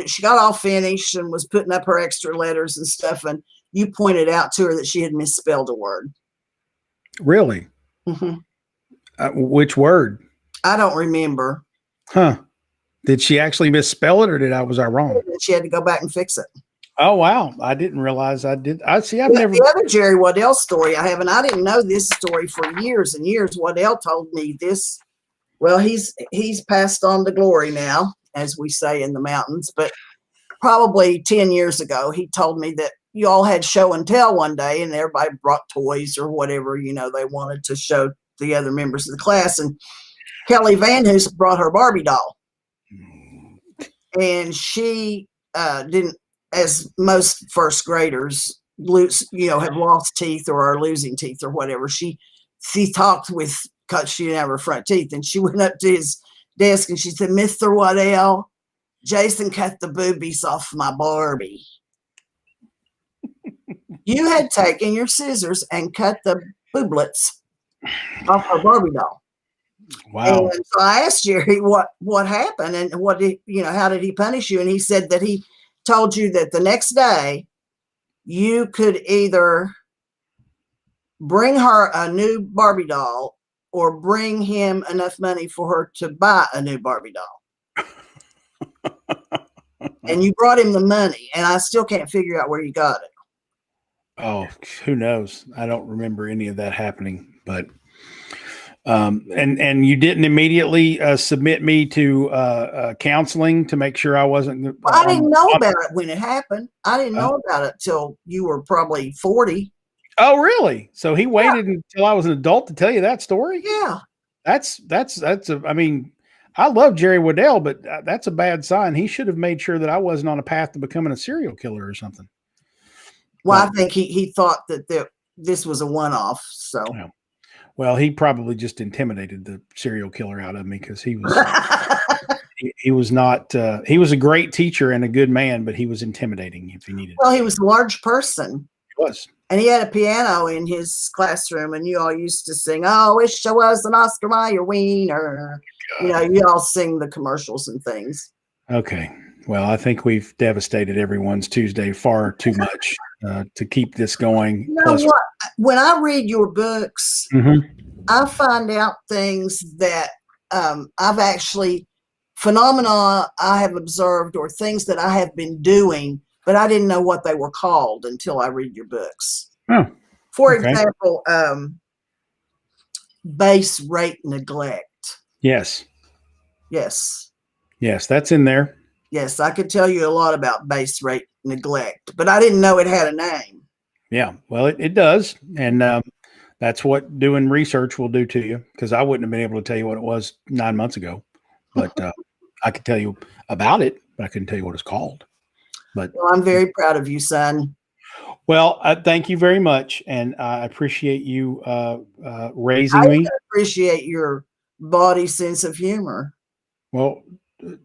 she got all finished and was putting up her extra letters and stuff. And you pointed out to her that she had misspelled a word. Really? Mm-hmm. Which word? I don't remember. Huh. Did she actually misspell it, or was I wrong? She had to go back and fix it. Oh, wow. I didn't realize I did. I've never. The other Jerry Waddell story I have, and I didn't know this story for years and years. Waddell told me this. Well, he's passed on to glory now, as we say in the mountains, but probably 10 years ago, he told me that you all had show and tell one day, and everybody brought toys or whatever, they wanted to show the other members of the class. And Kelly Van Hoos brought her Barbie doll. And she didn't, as most first graders have lost teeth or are losing teeth or whatever. She talked because she didn't have her front teeth, and she went up to his desk and she said, "Mr. Waddell, Jason cut the boobies off my Barbie." You had taken your scissors and cut the booblets off her Barbie doll. Wow. And so I asked Jerry what happened and how did he punish you? And he said that he told you that the next day you could either bring her a new Barbie doll or bring him enough money for her to buy a new Barbie doll. And you brought him the money, and I still can't figure out where you got it. Oh, who knows? I don't remember any of that happening, but and you didn't immediately submit me to counseling to make sure I wasn't. Well, I didn't know about it when it happened. I didn't know about it till you were probably 40. Oh, really? So he waited until I was an adult to tell you that story? Yeah. I mean, I love Jerry Waddell, but that's a bad sign. He should have made sure that I wasn't on a path to becoming a serial killer or something. Well, I think he thought that this was a one-off. So, well, he probably just intimidated the serial killer out of me because he was he was not. He was a great teacher and a good man, but he was intimidating if he needed. Well, he was a large person. He was, and he had a piano in his classroom, and you all used to sing, "Oh, wish I was an Oscar Mayer wiener." You all sing the commercials and things. Okay. Well, I think we've devastated everyone's Tuesday far too much to keep this going. You know what? When I read your books, I find out things that I've actually, phenomena I have observed or things that I have been doing, but I didn't know what they were called until I read your books. Oh, For example, base rate neglect. Yes. Yes. Yes, that's in there. Yes, I could tell you a lot about base rate neglect, but I didn't know it had a name. Yeah, well, it does. And that's what doing research will do to you, because I wouldn't have been able to tell you what it was 9 months ago. But I could tell you about it, but I couldn't tell you what it's called. But well, I'm very proud of you, son. Well, thank you very much. And I appreciate you raising me. I appreciate your body sense of humor. Well,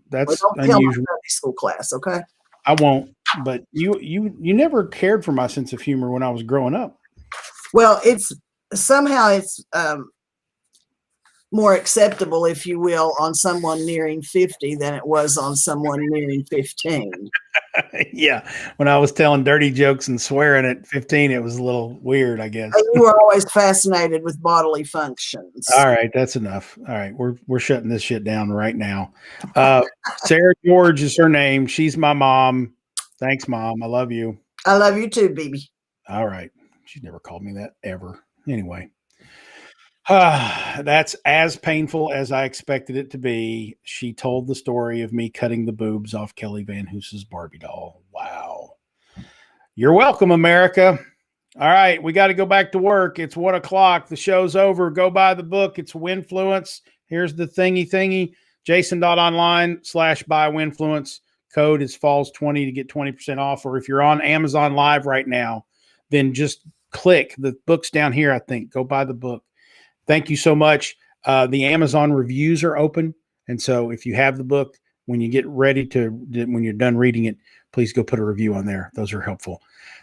that's don't tell unusual. my Sunday school class, okay? I won't. But you never cared for my sense of humor when I was growing up. Well, it's more acceptable, if you will, on someone nearing 50 than it was on someone nearing 15. Yeah. When I was telling dirty jokes and swearing at 15, it was a little weird, I guess. You were always fascinated with bodily functions. All right. That's enough. All right. We're shutting this shit down right now. Sarah George is her name. She's my mom. Thanks, Mom. I love you. I love you too, baby. All right. She's never called me that ever. Anyway. That's as painful as I expected it to be. She told the story of me cutting the boobs off Kelly Van Hoos's Barbie doll. Wow. You're welcome, America. All right. We got to go back to work. It's 1 o'clock. The show's over. Go buy the book. It's Winfluence. Here's the thingy. Jason.online/buy Winfluence. Code is Falls20 to get 20% off. Or if you're on Amazon Live right now, then just click the book's down here. I think go buy the book. Thank you so much. The Amazon reviews are open. And so if you have the book, when you get ready when you're done reading it, please go put a review on there. Those are helpful.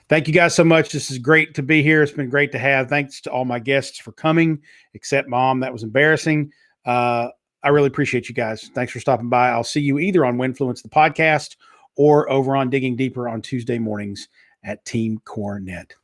Thank you guys so much. This is great to be here. It's been great to have. Thanks to all my guests for coming, except Mom. That was embarrassing. I really appreciate you guys. Thanks for stopping by. I'll see you either on Winfluence the podcast or over on Digging Deeper on Tuesday mornings at Team Core Net.